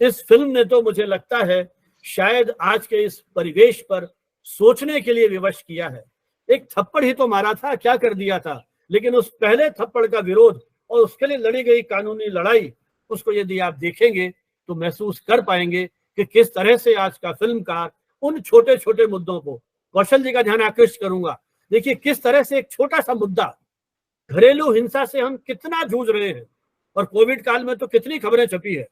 Speaker 2: इस फिल्म ने तो मुझे लगता है शायद आज के इस परिवेश पर सोचने के लिए विवश किया है। एक थप्पड़ ही तो मारा था, क्या कर दिया था, लेकिन उस पहले थप्पड़ का विरोध और उसके लिए लड़ी गई कानूनी लड़ाई, उसको यदि आप देखेंगे तो महसूस कर पाएंगे कि किस तरह से आज का फिल्मकार उन छोटे छोटे मुद्दों को, कौशल जी का ध्यान आकृष्ट करूंगा, देखिए किस तरह से एक छोटा सा मुद्दा, घरेलू हिंसा से हम कितना जूझ रहे हैं, और कोविड काल में तो कितनी खबरें छपी है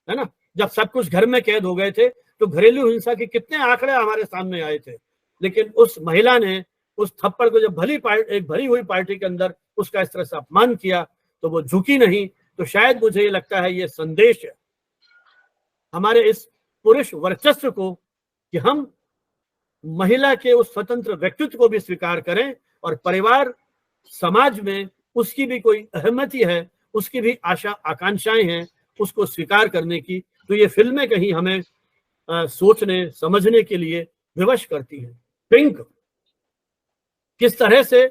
Speaker 2: ना, जब सब कुछ घर में कैद हो गए थे तो घरेलू हिंसा के कितने आंकड़े हमारे सामने आए थे। लेकिन उस महिला ने उस थप्पड़ को जब एक भरी हुई पार्टी के अंदर उसका इस तरह से अपमान किया, तो वो झुकी नहीं। तो शायद मुझे ये लगता है ये संदेश है हमारे इस पुरुष वर्चस्व को, कि हम महिला के उस स्वतंत्र व्यक्तित्व को भी स्वीकार करें और परिवार समाज में उसकी भी कोई अहमियत है, उसकी भी आशा आकांक्षाएं हैं, उसको स्वीकार करने की। तो ये फिल्में कहीं हमें सोचने समझने के लिए विवश करती हैं। पिंक किस तरह से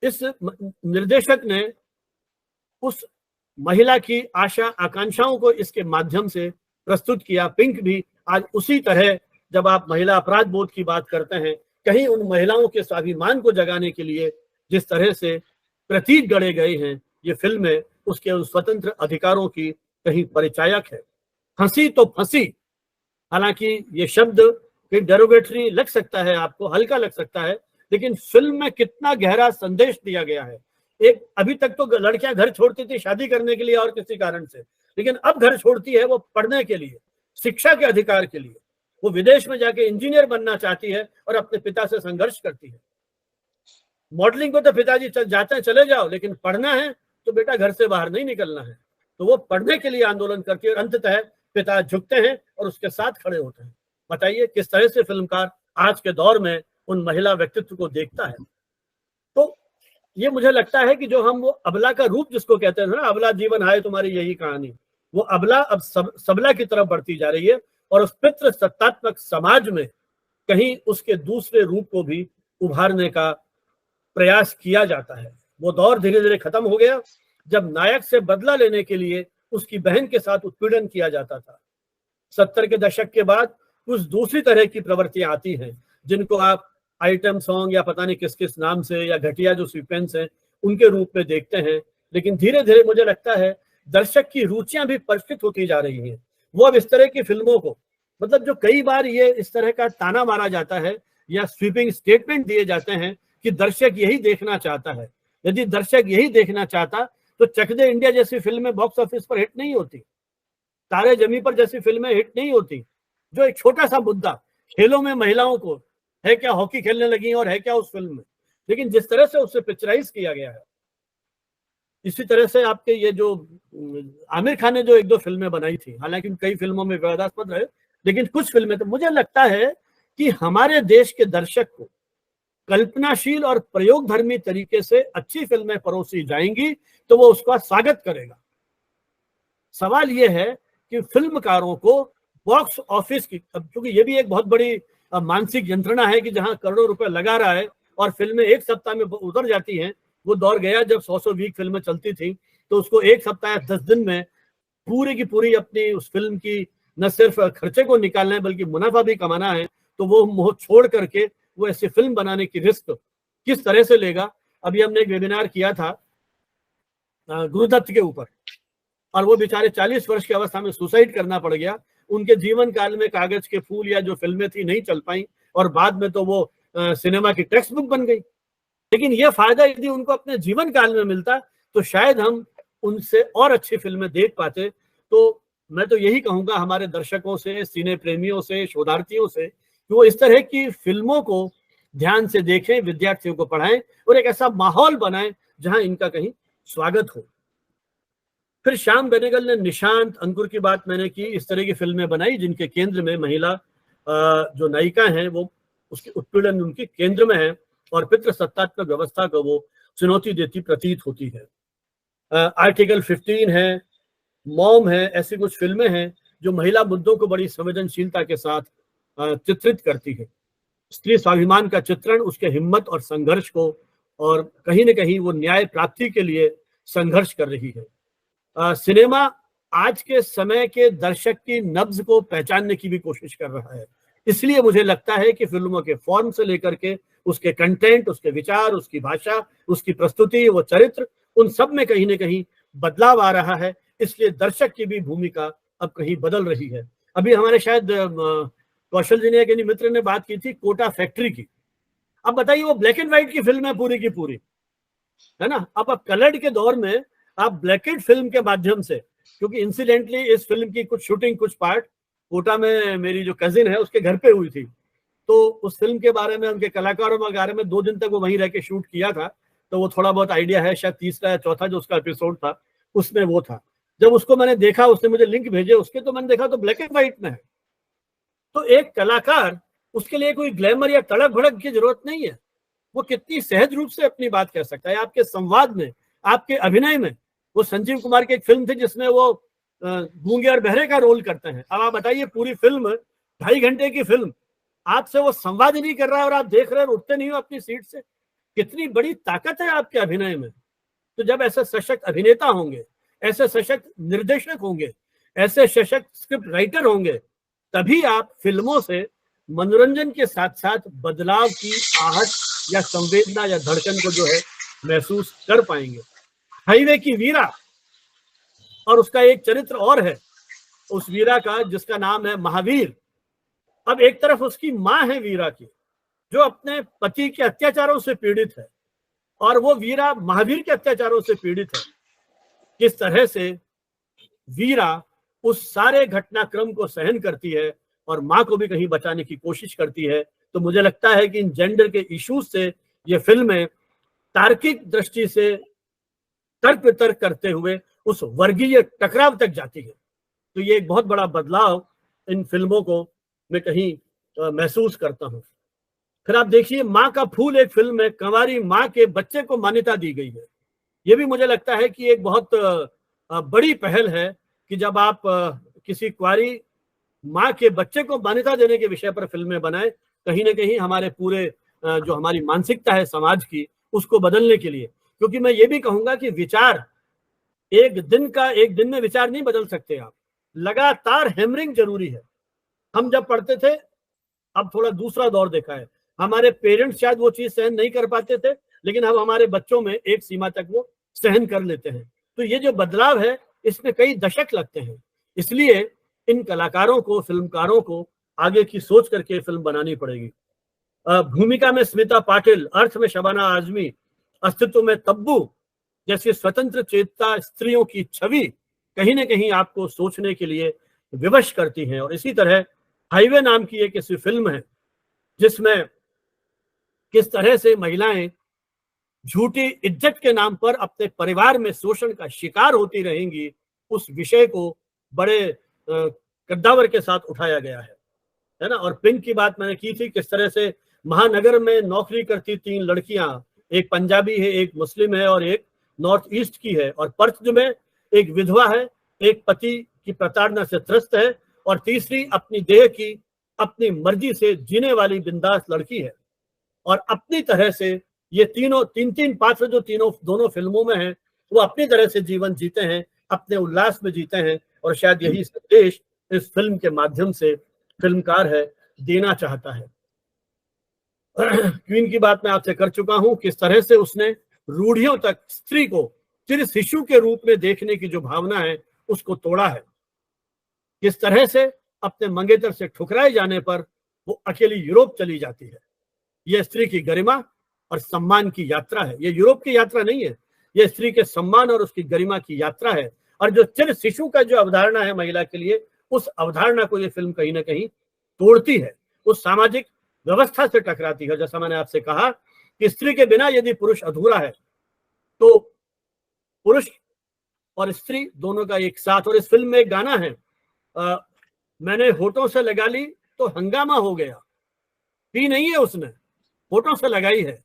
Speaker 2: इस निर्देशक ने उस महिला की आशा आकांक्षाओं को इसके माध्यम से प्रस्तुत किया। पिंक भी आज उसी तरह, जब आप महिला अपराध बोध की बात करते हैं, कहीं उन महिलाओं के स्वाभिमान को जगाने के लिए जिस तरह से प्रतीक गढ़े गए हैं ये फिल्में, उसके उन स्वतंत्र अधिकारों की कहीं परिचायक है। हंसी तो फंसी, हालांकि ये शब्द डेरोगेटरी लग सकता है, आपको हल्का लग सकता है, लेकिन फिल्म में कितना गहरा संदेश दिया गया है। एक अभी तक तो लड़कियां घर छोड़ती थी शादी करने के लिए और किसी कारण से, लेकिन अब घर छोड़ती है वो पढ़ने के लिए, शिक्षा के अधिकार के लिए। वो विदेश में जाके इंजीनियर बनना चाहती है और अपने पिता से संघर्ष करती है। मॉडलिंग को तो पिताजी जाते हैं चले जाओ, लेकिन पढ़ना है तो बेटा घर से बाहर नहीं निकलना है। तो वो पढ़ने के लिए आंदोलन करती है और अंततः पिता झुकते हैं और उसके साथ खड़े होते हैं। बताइए किस तरह से फिल्मकार आज के दौर में उन महिला व्यक्तित्व को देखता है। तो ये मुझे लगता है कि जो हम वो अबला का रूप जिसको कहते हैं ना, अबला जीवन हाय तुम्हारी यही कहानी, वो अबला अब सबला की तरफ बढ़ती जा रही है और उस पितृ सत्तात्मक समाज में कहीं उसके दूसरे रूप को भी उभारने का प्रयास किया जाता है। वो दौर धीरे धीरे खत्म हो गया जब नायक से बदला लेने के लिए उसकी बहन के साथ उत्पीड़न किया जाता था। 70 के दशक के बाद कुछ दूसरी तरह की प्रवृत्तियां आती हैं, जिनको आप आइटम सॉन्ग या पता नहीं किस किस नाम से या घटिया जो सीक्वेंस हैं उनके रूप में देखते हैं। लेकिन धीरे धीरे मुझे लगता है दर्शक की रुचियां भी परिष्कृत होती जा रही हैं। वो अब इस तरह की फिल्मों को, मतलब जो कई बार ये इस तरह का ताना मारा जाता है या स्वीपिंग स्टेटमेंट दिए जाते हैं कि दर्शक यही देखना चाहता है, यदि दर्शक यही देखना चाहता तो चक दे इंडिया जैसी फिल्में बॉक्स ऑफिस पर हिट नहीं होती, तारे जमी पर जैसी फिल्में हिट नहीं होती। जो एक छोटा सा मुद्दा, खेलों में महिलाओं को है क्या हॉकी खेलने लगी और है क्या उस फिल्म में, लेकिन जिस तरह से उसे पिक्चराइज किया गया है। इसी तरह से आपके ये जो आमिर खान ने जो एक दो फिल्में बनाई थी, हालांकि कई फिल्मों में विवादास्पद रहे, लेकिन कुछ फिल्में तो मुझे लगता है कि हमारे देश के दर्शक को कल्पनाशील और प्रयोगधर्मी तरीके से अच्छी फिल्में परोसी जाएंगी तो वो उसका स्वागत करेगा। सवाल ये है कि फिल्मकारों को बॉक्स ऑफिस की, क्योंकि ये भी एक बहुत बड़ी मानसिक यंत्रणा है कि जहां करोड़ों रुपए लगा रहा है और फिल्में एक सप्ताह में उतर जाती हैं। वो दौर गया जब 100 वीक फिल्में चलती थी, तो उसको एक सप्ताह या 10 दिन में पूरी की पूरी अपनी उस फिल्म की न सिर्फ खर्चे को निकालना है बल्कि मुनाफा भी कमाना है। तो वो मोह छोड़ करके वो ऐसी फिल्म बनाने की रिस्क किस तरह से लेगा। अभी हमने एक वेबिनार किया था गुरुदत्त के ऊपर, और वो बेचारे 40 वर्ष की अवस्था में सुसाइड करना पड़ गया। उनके जीवन काल में कागज के फूल या जो फिल्में थी नहीं चल पाई और बाद में तो वो सिनेमा की टेक्स्ट बुक बन गई। लेकिन ये फायदा यदि उनको अपने जीवन काल में मिलता तो शायद हम उनसे और अच्छी फिल्में देख पाते। तो मैं तो यही कहूंगा हमारे दर्शकों से, सिने प्रेमियों से, शोधार्थियों से कि वो इस तरह की फिल्मों को ध्यान से देखें, विद्यार्थियों को पढ़ाएं और एक ऐसा माहौल बनाएं जहां इनका कहीं स्वागत हो। फिर श्याम बेनेगल ने निशांत, अंकुर की बात मैंने की, इस तरह की फिल्में बनाई जिनके केंद्र में महिला जो नायिका हैं वो उसके उत्पीड़न उनके केंद्र में है और पितृसत्तात्मक व्यवस्था को वो चुनौती देती प्रतीत होती है। आर्टिकल 15 है, मॉम है, ऐसी कुछ फिल्में हैं जो महिला मुद्दों को बड़ी संवेदनशीलता के साथ चित्रित करती है। स्त्री स्वाभिमान का चित्रण, उसके हिम्मत और संघर्ष को, और कहीं न कहीं वो न्याय प्राप्ति के लिए संघर्ष कर रही है। सिनेमा आज के समय के दर्शक की नब्ज को पहचानने की भी कोशिश कर रहा है। इसलिए मुझे लगता है कि फिल्मों के फॉर्म से लेकर के उसके कंटेंट, उसके विचार, उसकी भाषा, उसकी प्रस्तुति, वो चरित्र, उन सब में कहीं न कहीं बदलाव आ रहा है। इसलिए दर्शक की भी भूमिका अब कहीं बदल रही है। अभी हमारे शायद कौशल जी ने, किन्हीं मित्र ने बात की थी कोटा फैक्ट्री की। अब बताइए वो ब्लैक एंड व्हाइट की फिल्म है पूरी की पूरी, है ना। अब कलर्ड के दौर में आप ब्लैक एंड फिल्म के माध्यम से, क्योंकि इंसिडेंटली इस फिल्म की कुछ शूटिंग, कुछ पार्ट कोटा में मेरी जो कजिन है उसके घर पे हुई थी, तो उस फिल्म के बारे में, उनके कलाकारों के बारे में 2 दिन तक वो वहीं रह के शूट किया था, तो वो थोड़ा बहुत आइडिया है। शायद तीसरा या चौथा जो उसका एपिसोड था उसमें वो था। जब उसको मैंने देखा, उसने मुझे लिंक भेजे उसके, तो मैंने देखा तो ब्लैक एंड व्हाइट में है। तो एक कलाकार उसके लिए कोई ग्लैमर या तड़क भड़क की जरूरत नहीं है। वो कितनी सहज रूप से अपनी बात कह सकता है, आपके संवाद में, आपके अभिनय में। वो संजीव कुमार की एक फिल्म थी जिसमें वो गूंगे और बहरे का रोल करते हैं। अब आप बताइए, पूरी फिल्म 2.5 घंटे की फिल्म, आपसे वो संवाद ही नहीं कर रहा है और आप देख रहे हैं और उठते नहीं हो अपनी सीट से। कितनी बड़ी ताकत है आपके अभिनय में। तो जब ऐसे सशक्त अभिनेता होंगे, ऐसे सशक्त निर्देशक होंगे, ऐसे सशक्त स्क्रिप्ट राइटर होंगे, तभी आप फिल्मों से मनोरंजन के साथ साथ बदलाव की आहट या संवेदना या धड़कन को जो है महसूस कर पाएंगे। हाईवे की वीरा, और उसका एक चरित्र और है उस वीरा का जिसका नाम है महावीर। अब एक तरफ उसकी मां है वीरा की, जो अपने पति के अत्याचारों से पीड़ित है, और वो वीरा महावीर के अत्याचारों से पीड़ित है। किस तरह से वीरा उस सारे घटनाक्रम को सहन करती है और मां को भी कहीं बचाने की कोशिश करती है। तो मुझे लगता है कि इन जेंडर के इश्यूज से ये फिल्में तार्किक दृष्टि से तर्क वितर्क करते हुए उस वर्गीय टकराव तक जाती है। तो ये एक बहुत बड़ा बदलाव इन फिल्मों को मैं कहीं महसूस करता हूं। फिर आप देखिए, माँ का फूल एक फिल्म में कंवारी माँ के बच्चे को मान्यता दी गई है। ये भी मुझे लगता है कि एक बहुत बड़ी पहल है कि जब आप किसी कुंवारी माँ के बच्चे को मान्यता देने के विषय पर फिल्में बनाए, कहीं ना कहीं हमारे पूरे जो हमारी मानसिकता है समाज की, उसको बदलने के लिए। क्योंकि मैं ये भी कहूंगा कि विचार एक दिन में विचार नहीं बदल सकते आप, लगातार हैमरिंग जरूरी है। हम जब पढ़ते थे, अब थोड़ा दूसरा दौर देखा है, हमारे पेरेंट्स शायद वो चीज सहन नहीं कर पाते थे, लेकिन अब हमारे बच्चों में एक सीमा तक वो सहन कर लेते हैं। तो ये जो बदलाव है, इसमें कई दशक लगते हैं। इसलिए इन कलाकारों को, फिल्मकारों को आगे की सोच करके फिल्म बनानी पड़ेगी। भूमिका में स्मिता पाटिल, अर्थ में शबाना आजमी, अस्तित्व में तब्बू जैसी स्वतंत्र चेतना स्त्रियों की छवि कहीं ना कहीं आपको सोचने के लिए विवश करती हैं। और इसी तरह हाईवे नाम की एक ऐसी फिल्म है जिसमें किस तरह से महिलाएं झूठी इज्जत के नाम पर अपने परिवार में शोषण का शिकार होती रहेंगी, उस विषय को बड़े कद्दावर के साथ उठाया गया है ना। और पिंक की बात मैंने की थी, किस तरह से महानगर में नौकरी करती 3 लड़कियां, एक पंजाबी है, एक मुस्लिम है और एक नॉर्थ ईस्ट की है, और पर्थ में एक विधवा है, एक पति की प्रताड़ना से त्रस्त है, और तीसरी अपनी देह की अपनी मर्जी से जीने वाली बिंदास लड़की है। और अपनी तरह से ये तीन पात्र जो दोनों फिल्मों में हैं, वो अपनी तरह से जीवन जीते हैं, अपने उल्लास में जीते हैं। और शायद यही संदेश इस फिल्म के माध्यम से फिल्मकार है देना चाहता है। क्वीन की बात मैं आपसे कर चुका हूं, किस तरह से उसने रूढ़ियों तक स्त्री को चिर शिशु के रूप में देखने की जो भावना है उसको तोड़ा है। किस तरह से अपने मंगेतर से ठुकराए जाने पर वो अकेली यूरोप चली जाती है। यह स्त्री की गरिमा और सम्मान की यात्रा है। यह यूरोप की यात्रा नहीं है, यह स्त्री के सम्मान और उसकी गरिमा की यात्रा है। और जो चिर शिशु का जो अवधारणा है महिला के लिए, उस अवधारणा को यह फिल्म कहीं ना कहीं तोड़ती है, उस सामाजिक व्यवस्था से टकराती है। जैसा मैंने आपसे कहा कि स्त्री के बिना यदि पुरुष अधूरा है, तो पुरुष और स्त्री दोनों का एक साथ। और इस फिल्म में एक गाना है, मैंने होठों से लगा ली तो हंगामा हो गया, पी नहीं है उसने, होठों से लगाई है।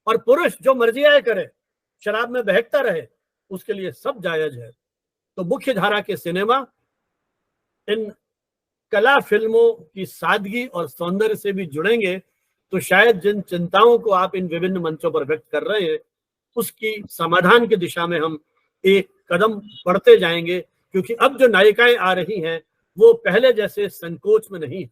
Speaker 2: और पुरुष जो मर्जी आए करे, शराब में बहकता रहे, उसके लिए सब जायज है। तो मुख्य धारा के सिनेमा इन कला फिल्मों की सादगी और सौंदर्य से भी जुड़ेंगे, तो शायद जिन चिंताओं को आप इन विभिन्न मंचों पर व्यक्त कर रहे हैं, उसकी समाधान की दिशा में हम एक कदम बढ़ते जाएंगे। क्योंकि अब जो नायिकाएं आ रही हैं वो पहले जैसे संकोच में नहीं है।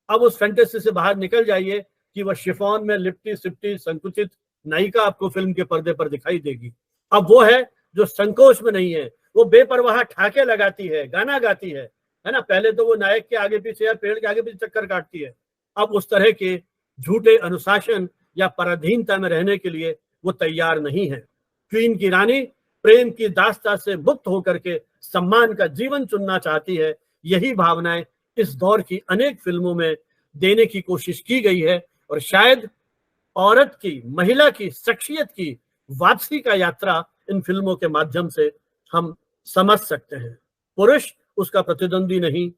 Speaker 2: अब उस फैंटेसी से बाहर निकल जाइए कि वह शिफॉन में लिपटी सिपटी संकुचित नायिका आपको फिल्म के पर्दे पर दिखाई देगी। अब वो है जो संकोच में नहीं है, वो बेपरवाह ठाके लगाती है, गाना गाती है ना। पहले तो वो नायक के आगे पीछे या पेड़ के आगे पीछे चक्कर काटती है। अब उस तरह के झूठे अनुशासन या पराधीनता में रहने के लिए वो तैयार नहीं है। क्वीन की रानी प्रेम की दास्ता से मुक्त होकर के सम्मान का जीवन चुनना चाहती है। यही भावनाएं इस दौर की अनेक फिल्मों में देने की कोशिश की गई है। और शायद औरत की, महिला की शख्सियत की वापसी का यात्रा इन फिल्मों के माध्यम से हम समझ सकते हैं। पुरुष उसका प्रतिद्वंदी नहीं,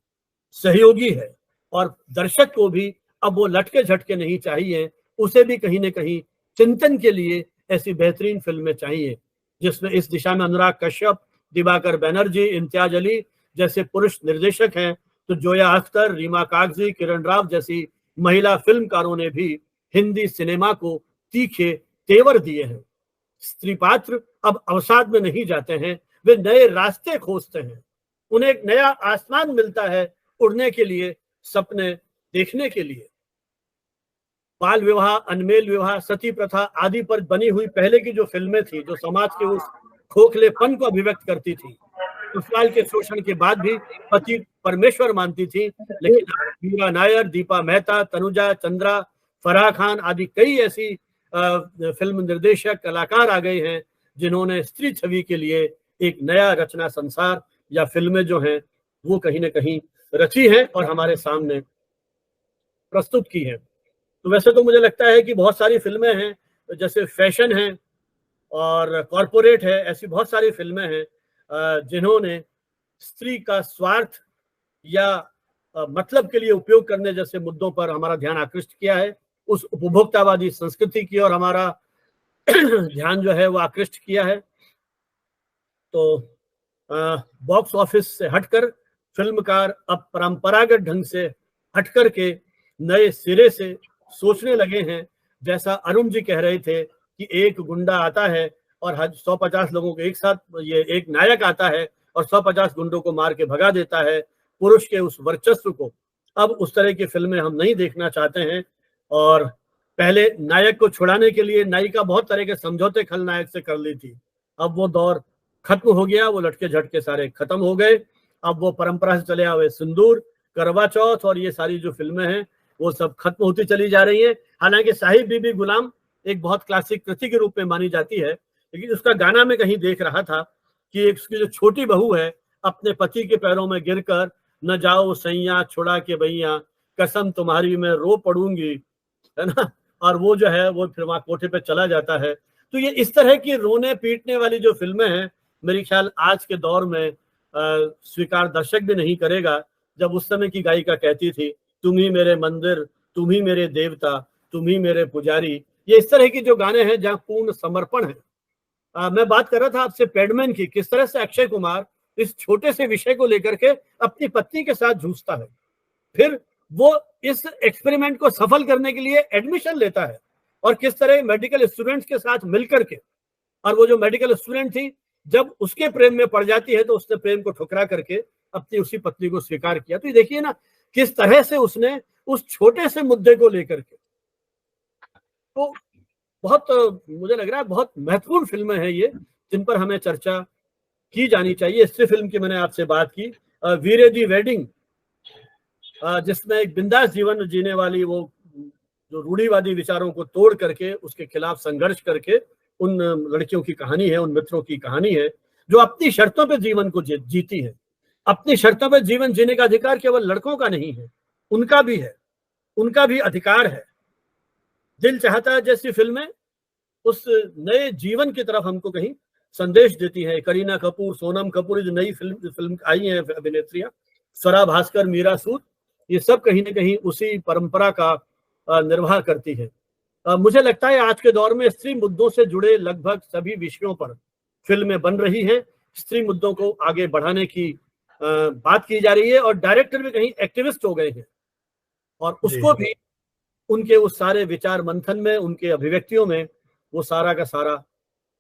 Speaker 2: सहयोगी है। और दर्शक को भी अब वो लटके झटके नहीं चाहिए, उसे भी कहीं ना कहीं चिंतन के लिए ऐसी बेहतरीन फिल्में चाहिए जिसमें इस दिशा में अनुराग कश्यप, दिवाकर बनर्जी, इम्तियाज अली जैसे पुरुष निर्देशक हैं, तो जोया अख्तर, रीमा कागजी, किरण राव जैसी महिला फिल्मकारों ने भी हिंदी सिनेमा को तीखे तेवर दिए हैं। स्त्री पात्र अब अवसाद में नहीं जाते हैं, वे नए रास्ते खोजते हैं, उन्हें एक नया आसमान मिलता है उड़ने के लिए, सपने देखने के लिए। बाल विवाह, अनमेल विवाह, सती प्रथा आदि पर बनी हुई पहले की जो फिल्में थी, जो समाज के उस खोखलेपन को अभिव्यक्त करती थी, ससुराल के शोषण के बाद भी पति परमेश्वर मानती थी, लेकिन मीरा नायर, दीपा मेहता, तनुजा, चंद्रा, फराह खान आदि कई ऐसी फिल्म निर्देशक, कलाकार आ गए हैं जिन्होंने स्त्री छवि के लिए एक नया रचना संसार या फिल्में जो हैं वो कहीं ना कहीं रची हैं और हमारे सामने प्रस्तुत की हैं। तो वैसे तो मुझे लगता है कि बहुत सारी फिल्में हैं, जैसे फैशन है और कॉरपोरेट है, ऐसी बहुत सारी फिल्में हैं जिन्होंने स्त्री का स्वार्थ या मतलब के लिए उपयोग करने जैसे मुद्दों पर हमारा ध्यान आकृष्ट किया है, उस उपभोक्तावादी संस्कृति की और हमारा ध्यान जो है वो आकृष्ट किया है। तो बॉक्स ऑफिस से हटकर फिल्मकार अब परंपरागत ढंग से हटकर के नए सिरे से सोचने लगे हैं। जैसा अरुण जी कह रहे थे कि एक गुंडा आता है और 150 लोगों को एक साथ, ये एक नायक आता है और 150 गुंडों को मार के भगा देता है, पुरुष के उस वर्चस्व को अब उस तरह की फिल्में हम नहीं देखना चाहते हैं। और पहले नायक को छुड़ाने के लिए नायिका बहुत तरह के समझौते खलनायक से कर ली थी, अब वो दौर खत्म हो गया, वो लटके झटके सारे खत्म हो गए। अब वो परंपरा से चले हुए सिंदूर, करवा चौथ और ये सारी जो फिल्में हैं वो सब खत्म होती चली जा रही है। हालांकि साहिब बीबी गुलाम एक बहुत क्लासिक कृति के रूप में मानी जाती है, लेकिन उसका गाना में कहीं देख रहा था कि एक उसकी जो छोटी बहू है अपने पति के पैरों में गिरकर, न जाओ सैया छुड़ा के भैया, कसम तुम्हारी मैं रो पड़ूंगी, है ना, और वो जो है वो फिर वहां कोठे पे चला जाता है। तो ये इस तरह की रोने पीटने वाली जो फिल्में हैं, मेरी ख्याल आज के दौर में स्वीकार दर्शक भी नहीं करेगा। जब उस समय की गायिका कहती थी, तुम ही मेरे मंदिर, तुम ही मेरे देवता, तुम ही मेरे पुजारी, ये इस तरह की जो गाने हैं जहाँ पूर्ण समर्पण है। मैं बात कर रहा था आपसे पैडमैन की, किस तरह से अक्षय कुमार इस छोटे से विषय को लेकर के अपनी पत्नी के साथ जूझता है, फिर वो इस एक्सपेरिमेंट को सफल करने के लिए एडमिशन लेता है और किस तरह मेडिकल स्टूडेंट्स के साथ मिलकर के, और वो जो मेडिकल स्टूडेंट थी जब उसके प्रेम में पड़ जाती है तो उसने प्रेम को ठुकरा करके अपनी उसी पत्नी को स्वीकार किया। तो ये देखिए ना किस तरह से उसने उस छोटे से मुद्दे को लेकर के, तो बहुत मुझे लग रहा है बहुत महत्वपूर्ण फिल्में हैं ये, जिन पर हमें चर्चा की जानी चाहिए। इसी फिल्म की मैंने आपसे बात की, वीरे दी वेडिंग, जिसमें एक बिंदास जीवन जीने वाली वो जो रूढ़िवादी विचारों को तोड़ करके उसके खिलाफ संघर्ष करके उन लड़कियों की कहानी है, उन मित्रों की कहानी है जो अपनी शर्तों पे जीवन को जीती है। अपनी शर्तों पे जीवन जीने का अधिकार केवल लड़कों का नहीं है, उनका भी है, उनका भी अधिकार है। दिल चाहता है जैसी फिल्में उस नए जीवन की तरफ हमको कहीं संदेश देती है। करीना कपूर, सोनम कपूर, जो नई फिल्म आई है अभिनेत्रियां, स्वरा भास्कर, मीरा सूद, ये सब कहीं ना कहीं उसी परंपरा का निर्वाह करती है। मुझे लगता है आज के दौर में स्त्री मुद्दों से जुड़े लगभग सभी विषयों पर फिल्में बन रही हैं, स्त्री मुद्दों को आगे बढ़ाने की बात की जा रही है और डायरेक्टर भी कहीं एक्टिविस्ट हो गए हैं और उसको भी उनके उस सारे विचार मंथन में, उनके अभिव्यक्तियों में वो सारा का सारा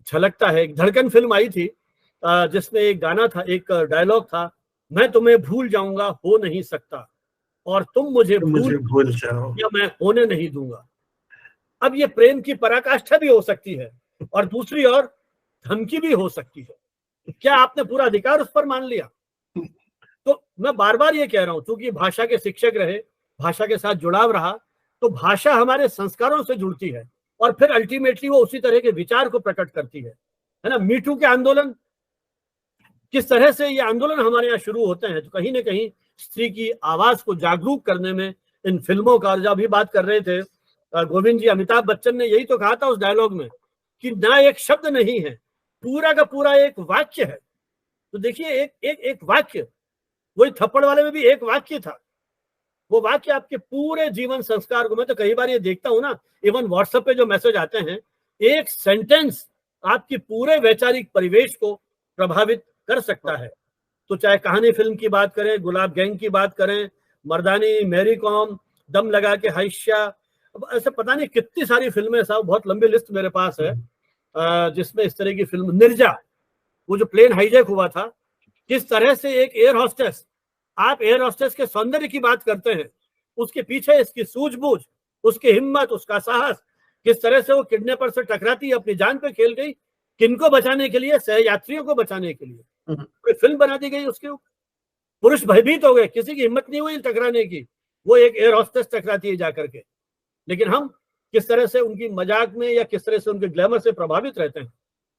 Speaker 2: झलकता है। एक धड़कन फिल्म आई थी जिसमें एक गाना था, एक डायलॉग था, मैं तुम्हें भूल जाऊंगा हो नहीं सकता और तुम मुझे भूल जाओ या मैं होने नहीं दूंगा। अब ये प्रेम की पराकाष्ठा भी हो सकती है और दूसरी ओर धमकी भी हो सकती है। क्या आपने पूरा अधिकार उस पर मान लिया? तो मैं बार बार ये कह रहा हूं, क्योंकि भाषा के शिक्षक रहे, भाषा के साथ जुड़ाव रहा, तो भाषा हमारे संस्कारों से जुड़ती है और फिर अल्टीमेटली वो उसी तरह के विचार को प्रकट करती है ना। मीटू के आंदोलन, किस तरह से ये आंदोलन हमारे यहाँ शुरू होते हैं, तो कहीं ना कहीं स्त्री की आवाज को जागरूक करने में इन फिल्मों का, जब अभी बात कर रहे थे गोविंद जी, अमिताभ बच्चन ने यही तो कहा था उस डायलॉग में कि ना एक शब्द नहीं है, पूरा का पूरा एक वाक्य है। तो देखिए एक वाक्य, वही थप्पड़ वाले में भी एक वाक्य था वो वाक्य आपके पूरे जीवन संस्कार को, मैं तो कई बार ये देखता हूं ना, इवन व्हाट्सएप पे जो मैसेज आते हैं, एक सेंटेंस आपकी पूरे वैचारिक परिवेश को प्रभावित कर सकता है। तो चाहे कहानी फिल्म की बात करें, गुलाब गैंग की बात करें, मर्दानी, मैरी कॉम, दम लगा के हाइशा, अब ऐसे पता नहीं कितनी सारी फिल्में, साहब बहुत लंबी लिस्ट मेरे पास है जिसमें इस तरह की फिल्म, निर्जा, वो जो प्लेन हाईजैक हुआ था, किस तरह से एक एयर होस्टेस, आप एयर होस्टेस के सौंदर्य की बात करते हैं, उसके पीछे इसकी सूझबूझ, उसकी हिम्मत, उसका साहस, किस तरह से वो किडनैपर से टकराती है, अपनी जान पे खेल गई, किनको बचाने के लिए, सहयात्रियों को बचाने के लिए कोई फिल्म बना दी गई उसके ऊपर। पुरुष भयभीत हो गए, किसी की हिम्मत नहीं हुई टकराने की, वो एक एयर होस्टेस टकराती है जाकर के। लेकिन हम किस तरह से उनकी मजाक में या किस तरह से उनके ग्लैमर से प्रभावित रहते हैं,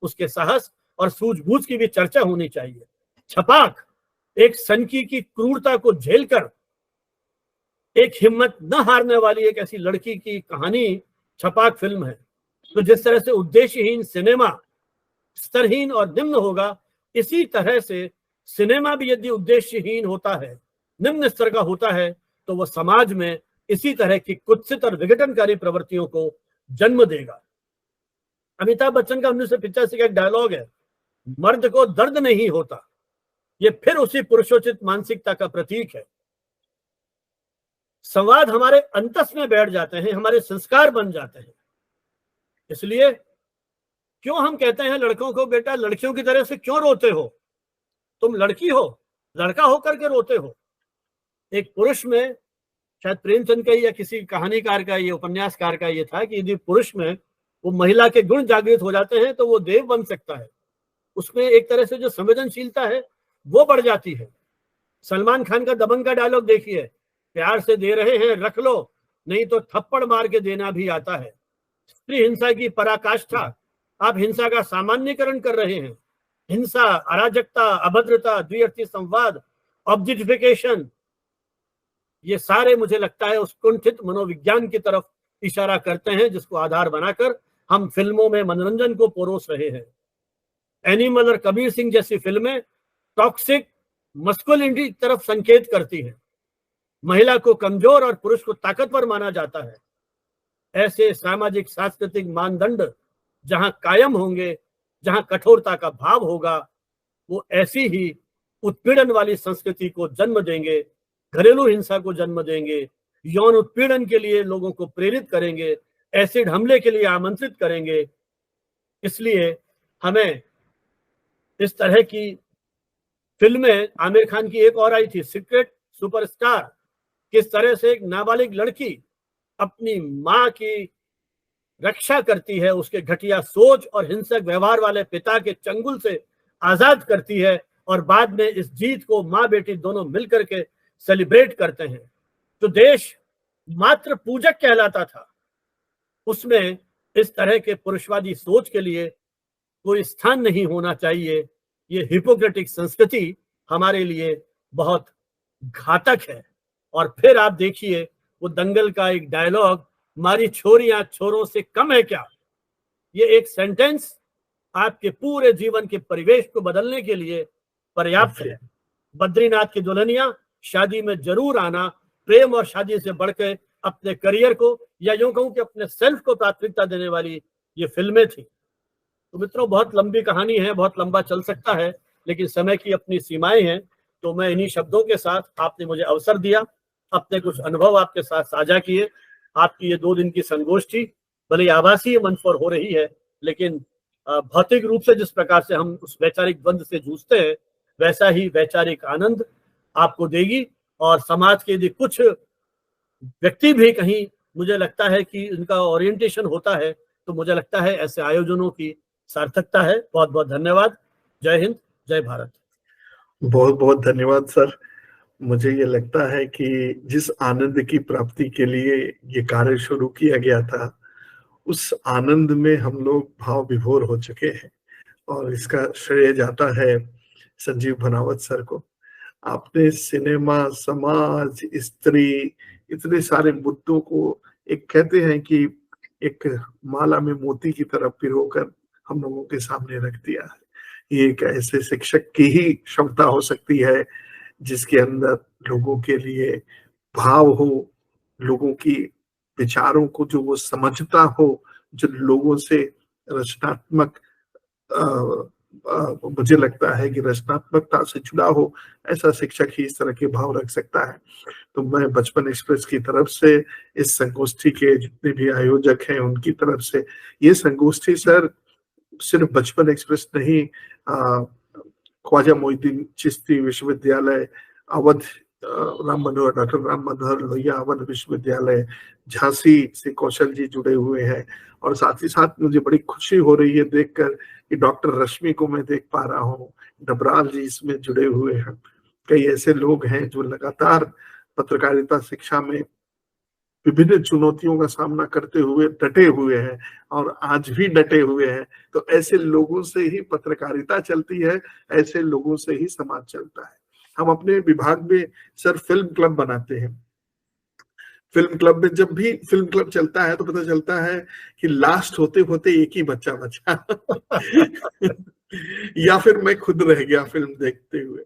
Speaker 2: उसके साहस और सूझबूझ की भी चर्चा होनी चाहिए। छपाक एक सनकी की क्रूरता को झेलकर एक हिम्मत न हारने वाली एक ऐसी लड़की की कहानी छपाक फिल्म है। तो जिस तरह से उद्देश्यहीन सिनेमा स्तरहीन और निम्न होगा, इसी तरह से सिनेमा भी यदि उद्देश्यहीन होता है, निम्न स्तर का होता है, तो वह समाज में इसी तरह की कुत्सित और विघटनकारी प्रवृत्तियों को जन्म देगा। अमिताभ बच्चन का 1985 का एक डायलॉग है, मर्द को दर्द नहीं होता, ये फिर उसी पुरुषोचित मानसिकता का प्रतीक है। संवाद हमारे अंतस में बैठ जाते हैं, हमारे संस्कार बन जाते हैं। इसलिए क्यों हम कहते हैं लड़कों को, बेटा लड़कियों की तरह से क्यों रोते हो, तुम लड़की हो, लड़का होकर के रोते हो। एक पुरुष में, शायद प्रेमचंद का या किसी कहानीकार का, ये उपन्यासकार का ये था कि यदि पुरुष में वो महिला के गुण जागृत हो जाते हैं तो वो देव बन सकता है, उसमें एक तरह से जो संवेदनशीलता है वो बढ़ जाती है। सलमान खान का दबंग का डायलॉग देखिए, प्यार से दे रहे हैं रख लो, नहीं तो थप्पड़ मार के देना भी आता है। स्त्री हिंसा की पराकाष्ठा, आप हिंसा का सामान्यकरण कर रहे हैं। हिंसा, अराजकता, अभद्रता, द्विअर्थी संवाद, ऑब्जेक्टिफिकेशन, ये सारे मुझे लगता है उस कुंठित मनोविज्ञान की तरफ इशारा करते हैं जिसको आधार बनाकर हम फिल्मों में मनोरंजन को परोस रहे हैं। एनिमल और कबीर सिंह जैसी फिल्में टॉक्सिक मस्कुलिनिटी की तरफ संकेत करती है। महिला को कमजोर और पुरुष को ताकतवर माना जाता है। ऐसे सामाजिक सांस्कृतिक मानदंड जहां कायम होंगे, जहां कठोरता का भाव होगा, वो ऐसी ही उत्पीड़न वाली संस्कृति को जन्म देंगे, घरेलू हिंसा को जन्म देंगे, यौन उत्पीड़न के लिए लोगों को प्रेरित करेंगे, एसिड हमले के लिए आमंत्रित करेंगे। इसलिए हमें इस तरह की फिल्में, आमिर खान की एक और आई थी सीक्रेट सुपरस्टार, किस तरह से एक नाबालिग लड़की अपनी मां की रक्षा करती है, उसके घटिया सोच और हिंसक व्यवहार वाले पिता के चंगुल से आजाद करती है, और बाद में इस जीत को मां बेटी दोनों मिलकर के सेलिब्रेट करते हैं। तो देश मात्र पूजक कहलाता था, उसमें इस तरह के पुरुषवादी सोच के लिए कोई स्थान नहीं होना चाहिए। ये हिपोक्रेटिक संस्कृति हमारे लिए बहुत घातक है। और फिर आप देखिए वो दंगल का एक डायलॉग, हमारी छोरियां छोरों से कम है क्या, ये एक सेंटेंस आपके पूरे जीवन के परिवेश को बदलने के लिए पर्याप्त है। बद्रीनाथ की दुल्हनिया, शादी में जरूर आना, प्रेम और शादी से बढ़कर अपने करियर को, या यूं कहूं कि अपने सेल्फ को प्राथमिकता देने वाली ये फिल्में थी। तो मित्रों, बहुत लंबी कहानी है, बहुत लंबा चल सकता है, लेकिन समय की अपनी सीमाएं हैं। तो मैं इन्हीं शब्दों के साथ, आपने मुझे अवसर दिया, अपने कुछ अनुभव आपके साथ साझा किए। आपकी ये 2 दिन की संगोष्ठी भले आभासी मंच पर हो रही है, लेकिन भौतिक रूप से जिस प्रकार से हम उस वैचारिक द्वंद से जूझते हैं, वैसा ही वैचारिक आनंद आपको देगी। और समाज के यदि कुछ व्यक्ति भी कहीं, मुझे लगता है कि इनका ओरिएंटेशन होता है, तो मुझे लगता है ऐसे आयोजनों की सार्थकता है। बहुत बहुत धन्यवाद। जय हिंद, जय भारत।
Speaker 1: बहुत बहुत धन्यवाद सर। मुझे ये लगता है कि जिस आनंद की प्राप्ति के लिए ये कार्य शुरू किया गया था, उस आनंद में हम लोग भाव विभोर हो चुके हैं, और इसका श्रेय जाता है संजीव भनावत सर को। आपने सिनेमा, समाज, स्त्री, इतने सारे मुद्दों को, एक कहते हैं कि एक माला में मोती की तरह पिरोकर हम लोगों के सामने रख दिया है। ये एक ऐसे शिक्षक की ही क्षमता हो सकती है जिसके अंदर लोगों के लिए भाव हो, लोगों की विचारों को जो वो समझता हो, जो लोगों से रचनात्मक मुझे लगता है कि रचनात्मकता से जुड़ा हो, ऐसा शिक्षक ही इस तरह के भाव रख सकता है। तो मैं बचपन एक्सप्रेस की तरफ से, इस संगोष्ठी के जितने भी आयोजक हैं उनकी तरफ से, ये संगोष्ठी सर सिर्फ बचपन एक्सप्रेस नहीं, ख्वाजा मोइनुद्दीन चिश्ती विश्वविद्यालय अवध, डॉक्टर राम मनोहर लोहिया अवध विश्वविद्यालय झांसी से कौशल जी जुड़े हुए हैं, और साथ ही साथ मुझे बड़ी खुशी हो रही है देखकर कि डॉक्टर रश्मि को मैं देख पा रहा हूँ, डबराल जी इसमें जुड़े हुए हैं। कई ऐसे लोग हैं जो लगातार पत्रकारिता शिक्षा में विभिन्न चुनौतियों का सामना करते हुए डटे हुए हैं और आज भी डटे हुए हैं। तो ऐसे लोगों से ही पत्रकारिता चलती है, ऐसे लोगों से ही समाज चलता है। हम अपने विभाग में सर फिल्म क्लब बनाते हैं। फिल्म क्लब में जब भी फिल्म क्लब चलता है तो पता चलता है कि लास्ट होते होते एक ही बच्चा बचा या फिर मैं खुद रह गया फिल्म देखते हुए।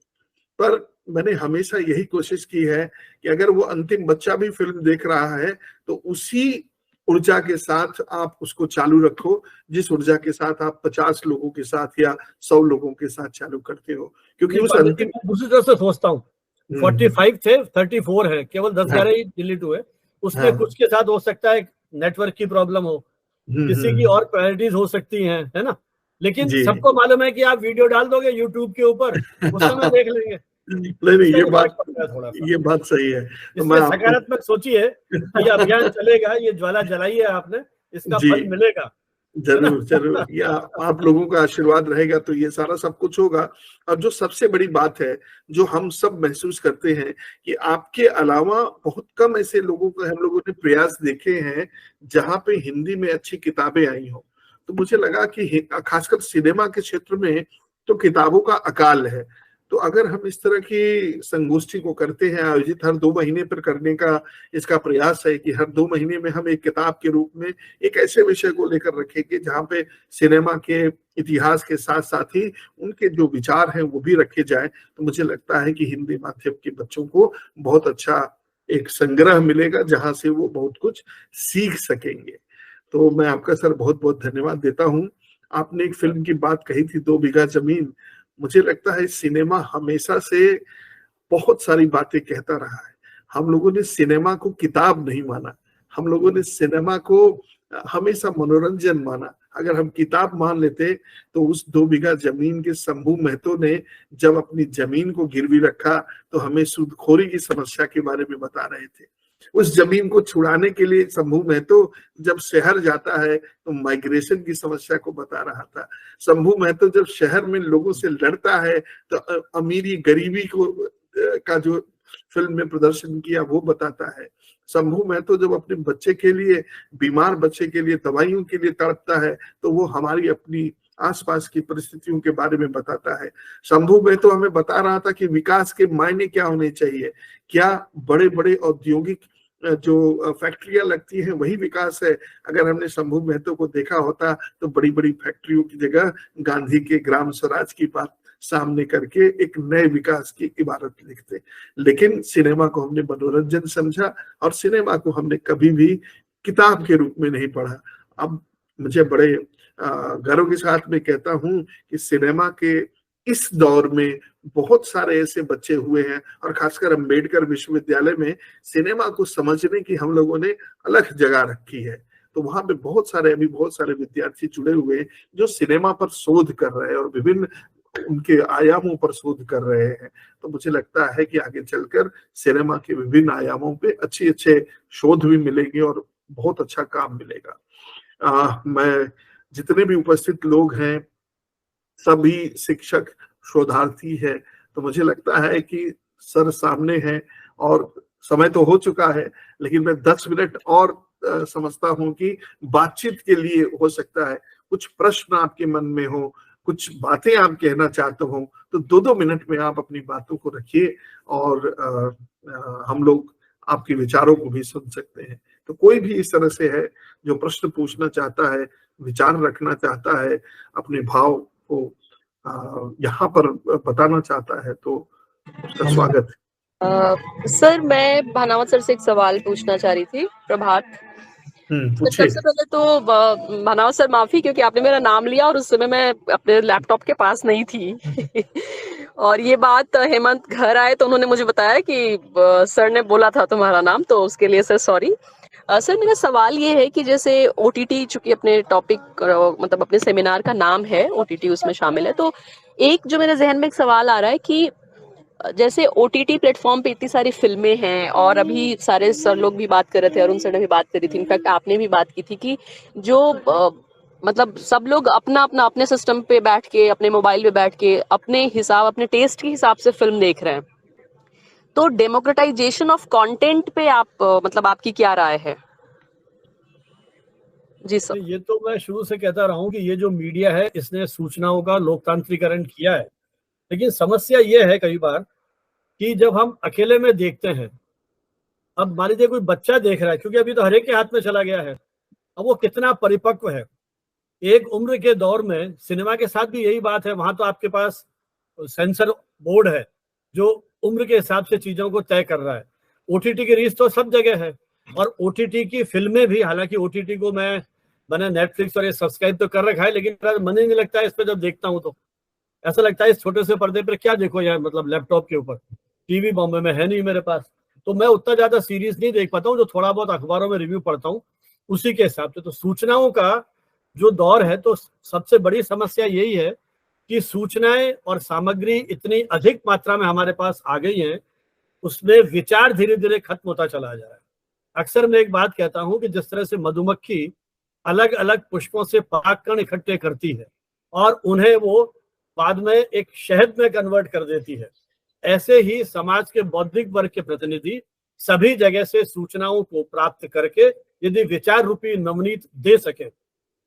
Speaker 1: पर मैंने हमेशा यही कोशिश की है कि अगर वो अंतिम बच्चा भी फिल्म देख रहा है तो उसी ऊर्जा के साथ आप उसको चालू रखो, जिस ऊर्जा के साथ आप 50 लोगों के साथ या 100 लोगों के साथ चालू करते हो, क्योंकि उस अंतिम
Speaker 2: दूसरी तरफ से सोचता हूँ 45 थे, 34 है, केवल 10-11 ही डिलीट हुए। उसमें कुछ के साथ हो सकता है नेटवर्क की प्रॉब्लम हो, किसी की और प्रायोरिटीज हो सकती हैं, है ना। लेकिन सबको मालूम है कि आप वीडियो डाल दोगे यूट्यूब के ऊपर, उस समय देख लेंगे।
Speaker 1: नहीं, ये बात सही है।
Speaker 2: तो मैं सकारात्मक सोचिए, ये अभियान चलेगा, ये ज्वाला जलाई है आपने, इसका फल मिलेगा
Speaker 1: जरूर या आप लोगों का आशीर्वाद रहेगा तो ये सारा सब कुछ होगा। और जो सबसे बड़ी बात है, जो हम सब महसूस करते हैं कि आपके अलावा बहुत कम ऐसे लोगों को हम लोगों ने प्रयास देखे हैं जहां पे हिंदी में अच्छी किताबें आई हो। तो मुझे लगा कि खासकर सिनेमा के क्षेत्र में तो किताबों का अकाल है। तो अगर हम इस तरह की संगोष्ठी को करते हैं, आयोजित हर 2 महीने पर करने का इसका प्रयास है कि हर 2 महीने में हम एक किताब के रूप में एक ऐसे विषय को लेकर रखेंगे जहां पे सिनेमा के इतिहास के साथ साथ ही उनके जो विचार हैं वो भी रखे जाए, तो मुझे लगता है कि हिंदी माध्यम के बच्चों को बहुत अच्छा एक संग्रह मिलेगा जहां से वो बहुत कुछ सीख सकेंगे। तो मैं आपका सर बहुत बहुत धन्यवाद देता हूँ। आपने एक फिल्म की बात कही थी 2 बीघा जमीन, मुझे लगता है सिनेमा हमेशा से बहुत सारी बातें कहता रहा है। हम लोगों ने सिनेमा को किताब नहीं माना, हम लोगों ने सिनेमा को हमेशा मनोरंजन माना। अगर हम किताब मान लेते तो उस 2 बीघा जमीन के शंभू महतो ने जब अपनी जमीन को गिरवी रखा तो हमें सूदखोरी की समस्या के बारे में बता रहे थे। उस जमीन को छुड़ाने के लिए शंभू महतो जब शहर जाता है तो माइग्रेशन की समस्या को बता रहा था। शंभू महतो जब शहर में लोगों से लड़ता है तो अमीरी गरीबी को का जो फिल्म में प्रदर्शन किया वो बताता है। शंभू महतो जब अपने बच्चे के लिए, बीमार बच्चे के लिए दवाइयों के लिए तड़पता है तो वो हमारी अपनी आसपास की परिस्थितियों के बारे में बताता है। शंभू महतो हमें बता रहा था कि विकास के मायने क्या होने चाहिए, क्या बड़े बड़े औद्योगिक जो फैक्ट्रियां लगती हैं वही विकास है। अगर हमने शंभू महतो को देखा होता तो बड़ी बड़ी फैक्ट्रियों की जगह गांधी के ग्राम स्वराज की बात सामने करके एक नए विकास की इबारत लिखते। लेकिन सिनेमा को हमने मनोरंजन समझा और सिनेमा को हमने कभी भी किताब के रूप में नहीं पढ़ा। अब मुझे बड़े गर्व के साथ मैं कहता हूं कि सिनेमा के इस दौर में बहुत सारे ऐसे बच्चे हुए हैं और खासकर अम्बेडकर विश्वविद्यालय में सिनेमा को समझने की हम लोगों ने अलग जगह रखी है। तो वहां पे बहुत सारे विद्यार्थी जुड़े हुए हैं जो सिनेमा पर शोध कर रहे हैं और विभिन्न उनके आयामों पर शोध कर रहे हैं। तो मुझे लगता है कि आगे चलकर सिनेमा के विभिन्न आयामों पे अच्छे शोध भी मिलेंगे और बहुत अच्छा काम मिलेगा। मैं जितने भी उपस्थित लोग हैं सभी शिक्षक शोधार्थी है, तो मुझे लगता है कि सर सामने है और समय तो हो चुका है, लेकिन मैं 10 मिनट और समझता हूं कि बातचीत के लिए हो सकता है कुछ प्रश्न आपके मन में हो, कुछ बातें आप कहना चाहते हो तो 2-2 मिनट में आप अपनी बातों को रखिए और हम लोग आपके विचारों को भी सुन सकते हैं। तो कोई भी इस तरह से है जो प्रश्न पूछना चाहता है, विचार रखना चाहता है, अपने भाव को यहाँ पर बताना चाहता है तो उसका स्वागत है।
Speaker 3: सर मैं भानावत सर से एक सवाल पूछना चाह रही थी। प्रभात सर,
Speaker 1: पूछिए।
Speaker 3: सबसे पहले तो भानावत सर माफी, क्योंकि आपने मेरा नाम लिया और उस समय मैं अपने लैपटॉप के पास नहीं थी। और ये बात हेमंत घर आए तो उन्होंने मुझे बताया कि सर ने बोला था तुम्हारा नाम, तो उसके लिए सर सॉरी। सर मेरा सवाल ये है कि जैसे ओटीटी, चूंकि अपने टॉपिक मतलब अपने सेमिनार का नाम है ओटीटी, उसमें शामिल है, तो एक जो मेरे जहन में एक सवाल आ रहा है कि जैसे ओटीटी प्लेटफॉर्म पे इतनी सारी फिल्में हैं, और अभी सारे सर लोग भी बात कर रहे थे, अरुण सर ने भी बात करी थी, इनफैक्ट आपने भी बात की थी कि जो मतलब सब लोग अपना अपना अपने सिस्टम पे बैठ के, अपने मोबाइल पे बैठ के, अपने हिसाब, अपने टेस्ट के हिसाब से फिल्म देख रहे हैं। तो डेमोक्रेटाइजेशन ऑफ कंटेंट पे आप मतलब आपकी क्या राय है? जी सर।
Speaker 2: ये तो मैं शुरू से कहता रहा हूँ कि ये जो मीडिया है इसने सूचनाओं का लोकतांत्रिकरण किया है, लेकिन समस्या ये है कई बार कि जब हम अकेले में देखते हैं, अब मान लीजिए कोई बच्चा देख रहा है, क्योंकि अभी तो हर एक के हाथ में चला गया है, अब वो कितना परिपक्व है। एक उम्र के दौर में सिनेमा के साथ भी यही बात है, वहां तो आपके पास सेंसर बोर्ड है जो उम्र के हिसाब से चीजों को तय कर रहा है। ओटीटी की रीच तो सब जगह है, और ओटीटी की फिल्में भी, हालांकि ओटीटी को मैंने नेटफ्लिक्स और ये सब्सक्राइब तो कर रखा है, लेकिन मेरा मन ही नहीं लगता है इस पर। जब देखता हूँ तो ऐसा लगता है इस छोटे से पर्दे पर क्या देखो यार, मतलब लैपटॉप के ऊपर, टीवी बॉम्बे में है नहीं मेरे पास, तो मैं उतना ज्यादा सीरीज नहीं देख पाता हूँ। जो थोड़ा बहुत अखबारों में रिव्यू पढ़ता हूँ उसी के हिसाब से। तो सूचनाओं का जो दौर है, तो सबसे बड़ी समस्या यही है कि सूचनाएं और सामग्री इतनी अधिक मात्रा में हमारे पास आ गई है, उसमें विचार धीरे धीरे खत्म होता चला जा रहा है। अक्सर मैं एक बात कहता हूं कि जिस तरह से मधुमक्खी अलग अलग पुष्पों से परागकण इकट्ठे करती है और उन्हें वो बाद में एक शहद में कन्वर्ट कर देती है, ऐसे ही समाज के बौद्धिक वर्ग के प्रतिनिधि सभी जगह से सूचनाओं को प्राप्त करके यदि विचार रूपी नवनीत दे सके,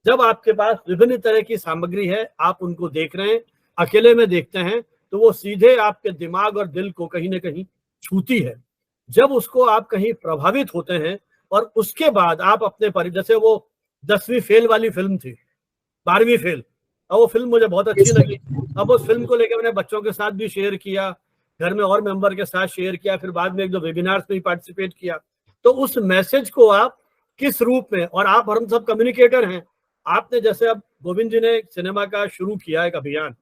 Speaker 2: जब आपके पास विभिन्न तरह की सामग्री है, आप उनको देख रहे हैं, अकेले में देखते हैं, तो वो सीधे आपके दिमाग और दिल को कहीं ना कहीं छूती है। जब उसको आप कहीं प्रभावित होते हैं और उसके बाद आप अपने जैसे वो 10वीं फेल वाली फिल्म थी, 12वीं फेल, अब वो फिल्म मुझे बहुत अच्छी लगी। अब उस फिल्म को लेकर मैंने बच्चों के साथ भी शेयर किया, घर में और मेंबर के साथ शेयर किया, फिर बाद में एक दो वेबिनार्स में भी पार्टिसिपेट किया। तो उस मैसेज को आप किस रूप में, और आप और हम सब कम्युनिकेटर हैं, आपने जैसे अब गोविंद जी ने सिनेमा का शुरू किया एक अभियान,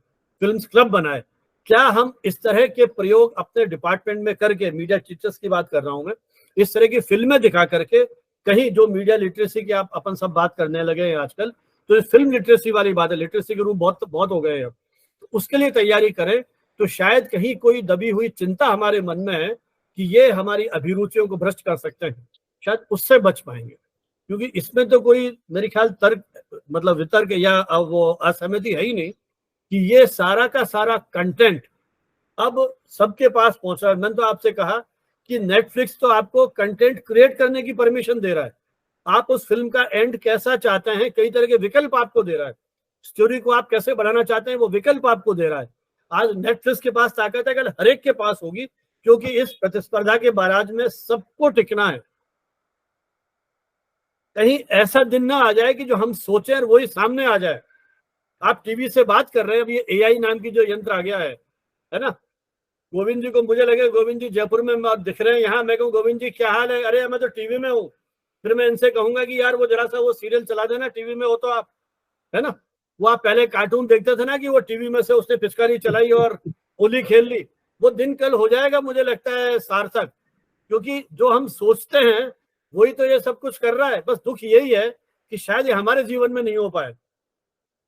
Speaker 2: फिल्म्स क्लब बनाए, क्या हम इस तरह के प्रयोग अपने डिपार्टमेंट में करके, मीडिया टीचर्स की बात कर रहा हूं मैं, इस तरह की फिल्में दिखा करके, कहीं जो मीडिया लिटरेसी की आप अपन सब बात करने लगे हैं आजकल, तो फिल्म लिटरेसी वाली बात है, लिटरेसी के रूप बहुत बहुत हो गए हैं, तो उसके लिए तैयारी करें। तो शायद कहीं कोई दबी हुई चिंता हमारे मन में है कि ये हमारी अभिरुचियों को भ्रष्ट कर सकते हैं, शायद उससे बच पाएंगे। क्योंकि इसमें तो कोई मेरे ख्याल तर्क, मतलब वितर्क या वो असहमति है ही नहीं कि ये सारा का सारा कंटेंट अब सबके पास पहुंच रहा है। मैंने तो आपसे कहा कि नेटफ्लिक्स तो आपको कंटेंट क्रिएट करने की परमिशन दे रहा है, आप उस फिल्म का एंड कैसा चाहते हैं, कई तरह के विकल्प आपको दे रहा है, स्टोरी को आप कैसे बनाना चाहते हैं वो विकल्प आपको दे रहा है। आज नेटफ्लिक्स के पास ताकत है, कल हर एक के पास होगी, क्योंकि इस प्रतिस्पर्धा के बाराज में सबको टिकना है। कहीं ऐसा दिन ना आ जाए कि जो हम सोचे और वही सामने आ जाए। आप टीवी से बात कर रहे हैं, अब ये एआई नाम की जो यंत्र आ गया है ना, गोविंद जी को मुझे लगे गोविंद जी जयपुर में दिख रहे हैं यहाँ, मैं कहूँ गोविंद जी क्या हाल है, अरे मैं तो टीवी में हूँ, फिर मैं इनसे कहूंगा कि यार वो जरा सा वो सीरियल चला देना, टीवी में हो तो आप, है ना। वो आप पहले कार्टून देखते थे ना कि वो टीवी में से उसने पिचकारी चलाई और होली खेल ली, वो दिन कल हो जाएगा मुझे लगता है सार्थक, क्योंकि जो हम सोचते हैं वही तो ये सब कुछ कर रहा है। बस दुख यही है कि शायद ये हमारे जीवन में नहीं हो पाए,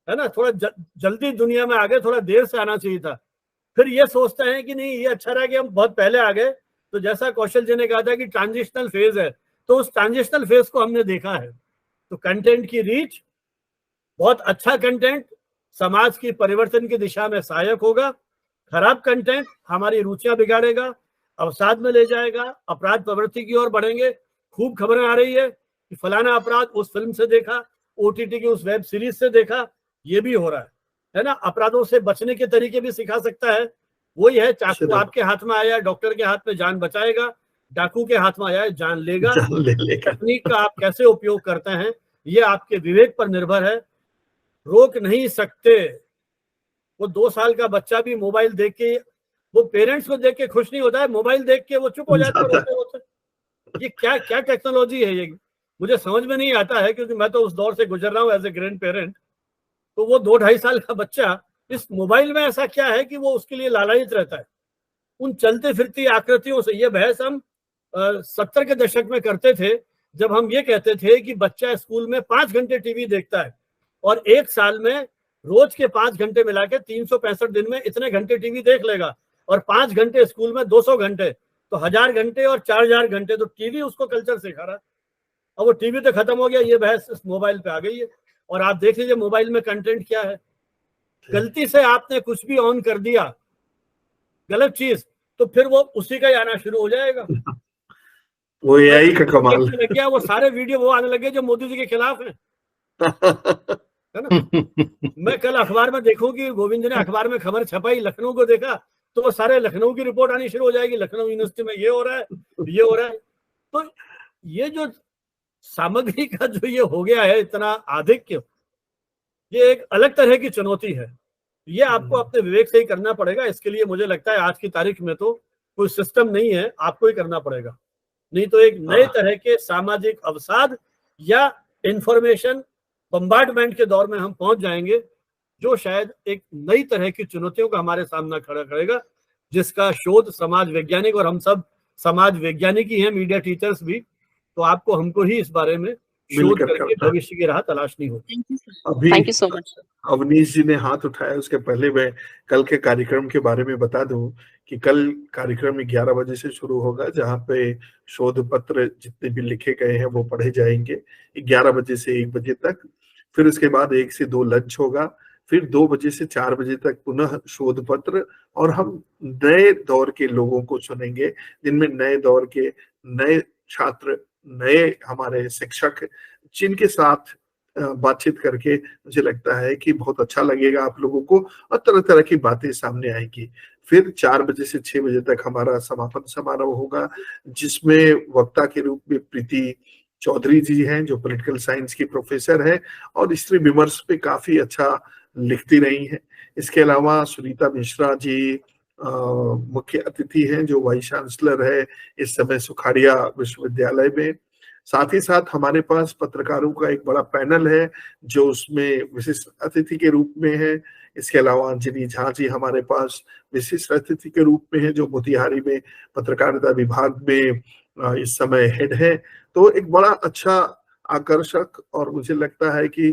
Speaker 2: है ना, थोड़ा जल्दी दुनिया में आ गए, थोड़ा देर से आना चाहिए था। फिर ये सोचते हैं कि नहीं ये अच्छा रहा कि हम बहुत पहले आ गए। तो जैसा कौशल जी ने कहा था कि ट्रांजिशनल फेज है, तो उस ट्रांजिशनल फेज को हमने देखा है। तो कंटेंट की रीच, बहुत अच्छा कंटेंट समाज की परिवर्तन की दिशा में सहायक होगा, खराब कंटेंट हमारी रुचियां बिगाड़ेगा, अवसाद में ले जाएगा, अपराध प्रवृत्ति की ओर बढ़ेंगे। खूब खबरें आ रही है कि फलाना अपराध उस फिल्म से देखा, ओटीटी की उस वेब सीरीज से देखा, ये भी हो रहा है ना। अपराधों से बचने के तरीके भी सिखा सकता है। वही है, चाकू आपके हाथ में आया, डॉक्टर के हाथ में जान बचाएगा, डाकू के हाथ में आया जान लेगा। तकनीक का आप कैसे उपयोग करते हैं ये आपके विवेक पर निर्भर है, रोक नहीं सकते। वो 2 साल का बच्चा भी मोबाइल देख के वो पेरेंट्स को देख के खुश नहीं होता है, मोबाइल देख के वो चुप हो जाते हैं रोते रोते। ये क्या क्या टेक्नोलॉजी है, ये मुझे समझ में नहीं आता है, क्योंकि मैं तो उस दौर से गुजर रहा हूँ एज ए ग्रैंड पेरेंट। तो वो 2-2.5 साल का बच्चा इस मोबाइल में ऐसा क्या है कि वो उसके लिए लालायित रहता है उन चलते फिरती आकृतियों से। ये बहस हम 70 के दशक में करते थे, जब हम ये कहते थे कि बच्चा स्कूल में 5 घंटे टीवी देखता है और 1 साल में रोज के 5 घंटे मिला के 365 दिन में इतने घंटे टीवी देख लेगा, और 5 घंटे स्कूल में 200 घंटे, तो 1000 घंटे और 4000 घंटे तो टीवी उसको कल्चर सिखा रहा है। अब वो टीवी तो खत्म हो गया, ये बहस इस मोबाइल पे आ गई है। और आप देख लीजिए मोबाइल में कंटेंट क्या है, गलती से आपने कुछ भी ऑन कर दिया गलत चीज, तो फिर वो उसी का ही आना शुरू हो जाएगा।
Speaker 1: वो एआई का कमाल
Speaker 2: लग गया, वो सारे वीडियो वो आने लगे जो मोदी जी के खिलाफ है ना। मैं कल अखबार में देखूं कि गोविंद ने अखबार में खबर छपाई, लखनऊ को देखा, तो वो सारे लखनऊ की रिपोर्ट आनी शुरू हो जाएगी, लखनऊ यूनिवर्सिटी में ये हो रहा है, ये हो रहा है। तो ये जो सामग्री का जो ये हो गया है इतना आधिक्य, ये एक अलग तरह की चुनौती है। ये आपको अपने विवेक से ही करना पड़ेगा। इसके लिए मुझे लगता है आज की तारीख में तो कोई सिस्टम नहीं है, आपको ही करना पड़ेगा, नहीं तो एक नए तरह के सामाजिक अवसाद या इंफॉर्मेशन बम्बार्डमेंट के दौर में हम पहुंच जाएंगे, जो शायद एक नई तरह की चुनौतियों का हमारे सामना खड़ा करेगा, जिसका शोध समाज वैज्ञानिक, और हम सब समाज वैज्ञानिक ही हैं, मीडिया टीचर्स भी, तो आपको हमको ही इस बारे में शोध करके भविष्य की राह तलाशनी होगी।
Speaker 1: अभी
Speaker 3: thank you so much.
Speaker 1: Avnish ji ने हाथ उठाया, उसके पहले मैं कल के कार्यक्रम के बारे में बता दूं कि कल कार्यक्रम 11 बजे से शुरू होगा, जहां पे शोध पत्र जितने भी लिखे गए हैं वो पढ़े जाएंगे 11 बजे से 1 बजे तक। फिर उसके बाद 1 से 2 लंच होगा, फिर 2 बजे से 4 बजे तक पुनः शोध पत्र, और हम नए दौर के लोगों को सुनेंगे, जिनमें नए दौर के नए छात्र, नए हमारे शिक्षक, जिनके साथ बातचीत करके मुझे लगता है कि बहुत अच्छा लगेगा आप लोगों को, और तरह तरह की बातें सामने आएगी। फिर 4 बजे से 6 बजे तक हमारा समापन समारोह होगा, जिसमें वक्ता के रूप में प्रीति चौधरी जी हैं, जो पॉलिटिकल साइंस की प्रोफेसर है और स्त्री विमर्श पे काफी अच्छा लिखती रही हैं। इसके अलावा सुनीता मिश्रा जी मुख्य अतिथि हैं, जो वाइस चांसलर है इस समय सुखाड़िया विश्वविद्यालय में। साथ ही साथ हमारे पास पत्रकारों का एक बड़ा पैनल है, जो उसमें विशिष्ट अतिथि के रूप में है। इसके अलावा अंजनी झा जी हमारे पास विशिष्ट अतिथि के रूप में है, जो मोतिहारी में पत्रकारिता विभाग में इस समय हेड है। तो एक बड़ा अच्छा आकर्षक और मुझे लगता है कि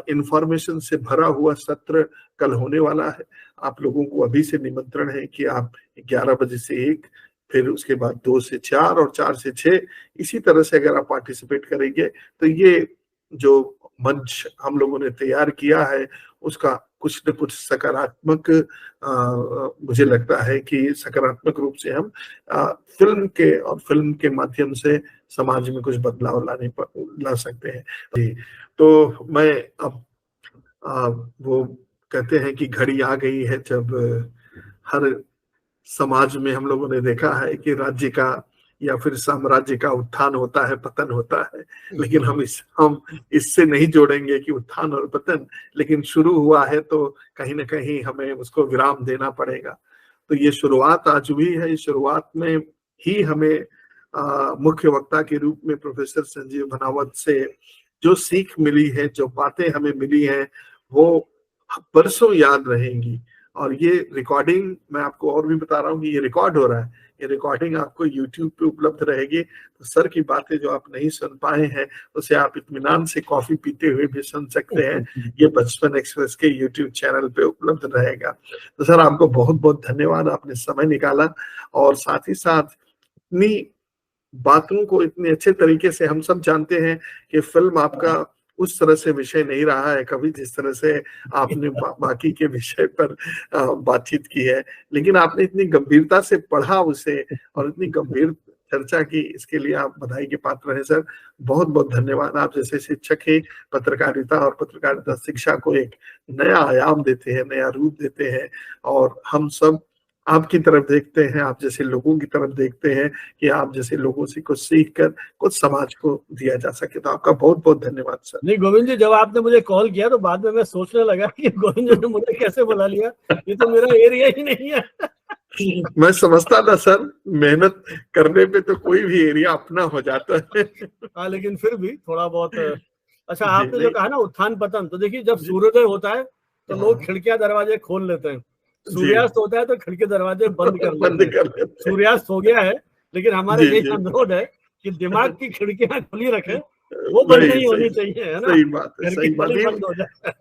Speaker 1: इंफॉर्मेशन से भरा हुआ सत्र कल होने वाला है। आप लोगों को अभी से निमंत्रण है कि आप 11 बजे से 1, फिर उसके बाद 2 से 4 और 4 से 6, इसी तरह से अगर आप पार्टिसिपेट करेंगे तो ये जो मंच हम लोगों ने तैयार किया है उसका कुछ न कुछ सकारात्मक मुझे लगता है कि सकारात्मक रूप से हम फिल्म के माध्यम से समाज में कुछ बदलाव ला सकते हैं। तो मैं अब वो कहते हैं कि घड़ी आ गई है जब हर समाज में हम लोगों ने देखा है कि राज्य का या फिर साम्राज्य का उत्थान होता है, पतन होता है, लेकिन हम इससे नहीं जोड़ेंगे कि उत्थान और पतन, लेकिन शुरू हुआ है तो कहीं ना कहीं हमें उसको विराम देना पड़ेगा। तो ये शुरुआत आज हुई है, इस शुरुआत में ही हमें मुख्य वक्ता के रूप में प्रोफेसर संजीव भनावत से जो सीख मिली है, जो बातें हमें मिली हैं, वो बरसों याद रहेंगी। और ये रिकॉर्डिंग मैं आपको और भी बता रहा हूँ कि ये रिकॉर्ड हो रहा है, ये रिकॉर्डिंग आपको YouTube पे उपलब्ध रहेगी। तो सर की बातें जो आप नहीं सुन पाए हैं उसे आप इत्मीनान से कॉफी पीते हुए भी सुन सकते हैं। ये बचपन एक्सप्रेस के YouTube चैनल पे उपलब्ध रहेगा। तो सर आपको बहुत बहुत धन्यवाद, आपने समय निकाला, और साथ ही साथ इतनी बातों को इतने अच्छे तरीके से, हम सब जानते हैं कि फिल्म आपका उस तरह से विषय नहीं रहा है कभी जिस तरह से आपने बाकी के विषय पर बातचीत की है, लेकिन आपने इतनी गंभीरता से पढ़ा उसे और इतनी गंभीर चर्चा की, इसके लिए आप बधाई के पात्र हैं सर। बहुत बहुत धन्यवाद। आप जैसे शिक्षक ही पत्रकारिता और पत्रकारिता शिक्षा को एक नया आयाम देते हैं, नया रूप देते हैं, और हम सब आपकी तरफ देखते हैं, आप जैसे लोगों की तरफ देखते हैं कि आप जैसे लोगों से कुछ सीख कर कुछ समाज को दिया जा सके। तो आपका बहुत बहुत धन्यवाद सर।
Speaker 2: नहीं गोविंद जी, जब आपने मुझे कॉल किया तो बाद में मैं सोचने लगा कि गोविंद जी ने मुझे कैसे बुला लिया, ये तो मेरा एरिया ही नहीं है।
Speaker 1: मैं समझता था सर, मेहनत करने पे तो कोई भी एरिया अपना हो जाता है।
Speaker 2: हाँ, लेकिन फिर भी थोड़ा बहुत अच्छा,
Speaker 1: जी
Speaker 2: आपने जो
Speaker 1: नहीं।
Speaker 2: कहा ना उत्थान पतन, तो देखिए जब
Speaker 1: जी,
Speaker 2: सूर्योदय होता है तो लोग
Speaker 1: हाँ,
Speaker 2: खिड़कियां दरवाजे खोल लेते हैं,
Speaker 1: जी
Speaker 2: सूर्यास्त होता है तो खिड़की दरवाजे बंद कर
Speaker 1: बंद
Speaker 2: लेते हैं।
Speaker 1: कर लेते हैं।
Speaker 2: सूर्यास्त हो गया है, लेकिन हमारे
Speaker 1: जी
Speaker 2: यही
Speaker 1: जी।
Speaker 2: अनुरोध है कि दिमाग की खिड़कियां खुली रखें, वो बंद
Speaker 1: वही
Speaker 2: नहीं
Speaker 1: सही,
Speaker 2: होनी चाहिए, है ना,
Speaker 1: सही बात है,
Speaker 2: घर की
Speaker 1: सही बात
Speaker 2: नली
Speaker 1: है।
Speaker 2: बंद हो जाए।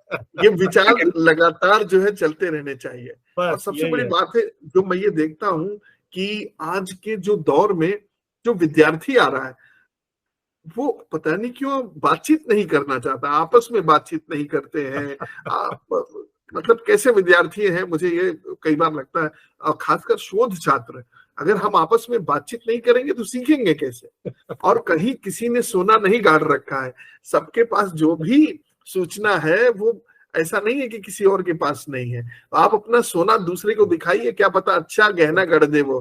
Speaker 1: ये विचार लगातार जो है चलते रहने चाहिए। और
Speaker 2: बस
Speaker 1: सबसे
Speaker 2: यही
Speaker 1: बड़ी
Speaker 2: है।
Speaker 1: बात है जो मैं ये देखता हूँ कि आज के जो दौर में जो विद्यार्थी आ रहा है, वो पता नहीं क्यों बातचीत नहीं करना चाहता, आपस में बातचीत नहीं करते हैं। आप मतलब कैसे विद्यार्थी हैं, मुझे ये कई बार लगता है। और खासकर शोध छात्र, अगर हम आपस में बातचीत नहीं करेंगे तो सीखेंगे कैसे। और कहीं किसी ने सोना नहीं गाड़ रखा है, सबके पास जो भी सूचना है वो ऐसा नहीं है कि किसी और के पास नहीं है। आप अपना सोना दूसरे को दिखाइए, क्या पता अच्छा गहना गढ़ दे वो।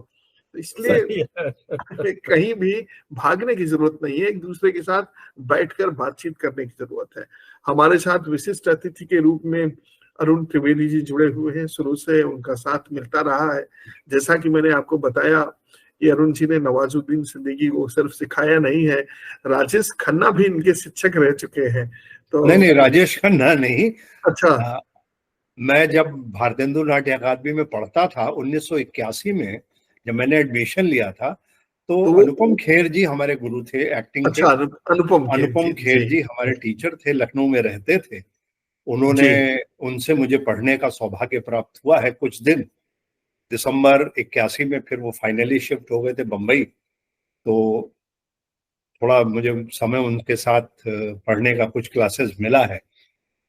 Speaker 1: तो इसलिए
Speaker 2: सही है।
Speaker 1: कहीं भी भागने की जरूरत नहीं है, एक दूसरे के साथ बैठकर बातचीत करने की जरूरत है। हमारे साथ विशिष्ट अतिथि के रूप में अरुण त्रिवेदी जी जुड़े हुए हैं, शुरू से उनका साथ मिलता रहा है। जैसा कि मैंने आपको बताया कि अरुण जी ने नवाजुद्दीन सिद्दीकी को सिर्फ सिखाया नहीं है, राजेश खन्ना भी इनके शिक्षक रह चुके हैं। तो
Speaker 4: नहीं नहीं, राजेश खन्ना नहीं।
Speaker 1: अच्छा,
Speaker 4: मैं जब भारतेंदु नाट्य अकादमी में पढ़ता था 1981 में, जब मैंने एडमिशन लिया था, तो
Speaker 1: तो वो
Speaker 4: अनुपम खेर जी हमारे गुरु थे एक्टिंग के।
Speaker 1: अच्छा, अनुपम खेर
Speaker 4: अनुपम
Speaker 1: जी,
Speaker 4: खेर
Speaker 1: जी
Speaker 4: जी हमारे टीचर थे, लखनऊ में रहते थे। उन्होंने
Speaker 1: जी।
Speaker 4: उनसे मुझे पढ़ने का सौभाग्य प्राप्त हुआ है कुछ दिन। दिसंबर 81 में फिर वो फाइनली शिफ्ट हो गए थे बम्बई, तो थोड़ा मुझे समय उनके साथ पढ़ने का कुछ क्लासेस मिला है,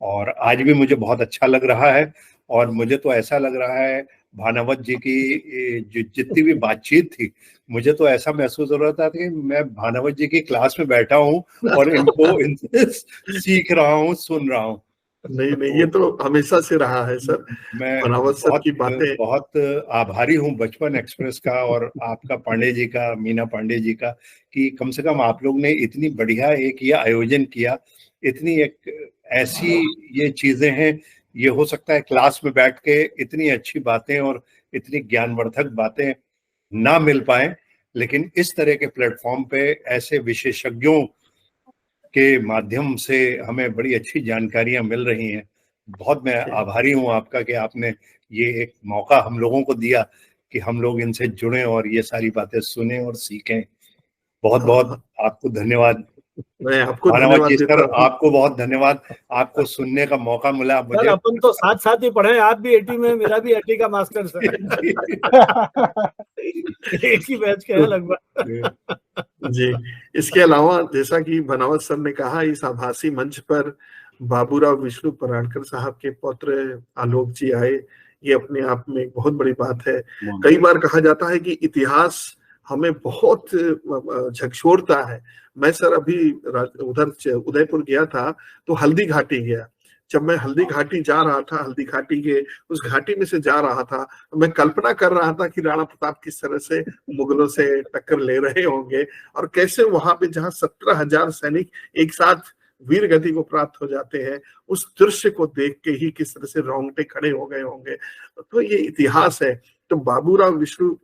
Speaker 4: और आज भी मुझे बहुत अच्छा लग रहा है। और मुझे तो ऐसा लग रहा है भानावत जी की जितनी भी बातचीत थी, मुझे तो ऐसा महसूस हो रहा था कि मैं भानावत जी की क्लास में बैठा हूँ और इनसे सीख रहा हूँ, सुन रहा हूँ।
Speaker 1: नहीं नहीं, ये
Speaker 4: तो
Speaker 1: तो हमेशा से रहा है सर,
Speaker 4: मैं
Speaker 1: बनावट सर
Speaker 4: बहुत
Speaker 1: की बातें।
Speaker 4: बहुत आभारी हूँ बचपन एक्सप्रेस का और आपका, पांडे जी का, मीना पांडे जी का, कि कम से कम आप लोग ने इतनी बढ़िया एक ये आयोजन किया। इतनी एक ऐसी ये चीजें हैं, ये हो सकता है क्लास में बैठ के इतनी अच्छी बातें और इतनी ज्ञानवर्धक बातें ना मिल पाए, लेकिन इस तरह के प्लेटफॉर्म पे ऐसे विशेषज्ञों के माध्यम से हमें बड़ी अच्छी जानकारियां मिल रही हैं। बहुत मैं आभारी हूं आपका कि आपने ये एक मौका हम लोगों को दिया कि हम लोग इनसे जुड़ें और ये सारी बातें सुने और सीखें। बहुत बहुत आपको धन्यवाद।
Speaker 1: मैं आपको
Speaker 4: भानावत
Speaker 1: धन्यवाद
Speaker 4: जी
Speaker 1: देता
Speaker 4: सर,
Speaker 1: हूँ।
Speaker 4: आपको बहुत धन्यवाद। आपको सुनने का मौका मिला
Speaker 2: सर
Speaker 4: मुझे।
Speaker 2: अपन तो साथ साथ ही पढ़े, आप भी 80 में, मेरा भी 80 का मास्टर्स है। एक ही बैच के हैं लगभग।
Speaker 1: जी, इसके अलावा जैसा कि बनावत सर ने कहा, इस आभासी मंच पर बाबूराव विष्णु पराड़कर साहब के पौत्र आलोक जी आए, ये अपने आप में एक बहुत बड़ी बात है। कई बार कहा जाता है कि इतिहास हमें बहुत झकझोरता है। मैं सर अभी उधर उदयपुर गया था, तो हल्दी घाटी गया। जब मैं हल्दी घाटी जा रहा था, हल्दी घाटी के उस घाटी में से जा रहा था, मैं कल्पना कर रहा था कि राणा प्रताप किस तरह से मुगलों से टक्कर ले रहे होंगे, और कैसे वहां पे जहां 17,000 सैनिक एक साथ वीर गति को प्राप्त हो जाते हैं, उस दृश्य को देख के ही किस तरह से रोंगटे खड़े हो गए होंगे। तो ये इतिहास है। तो बाबूराव विष्णु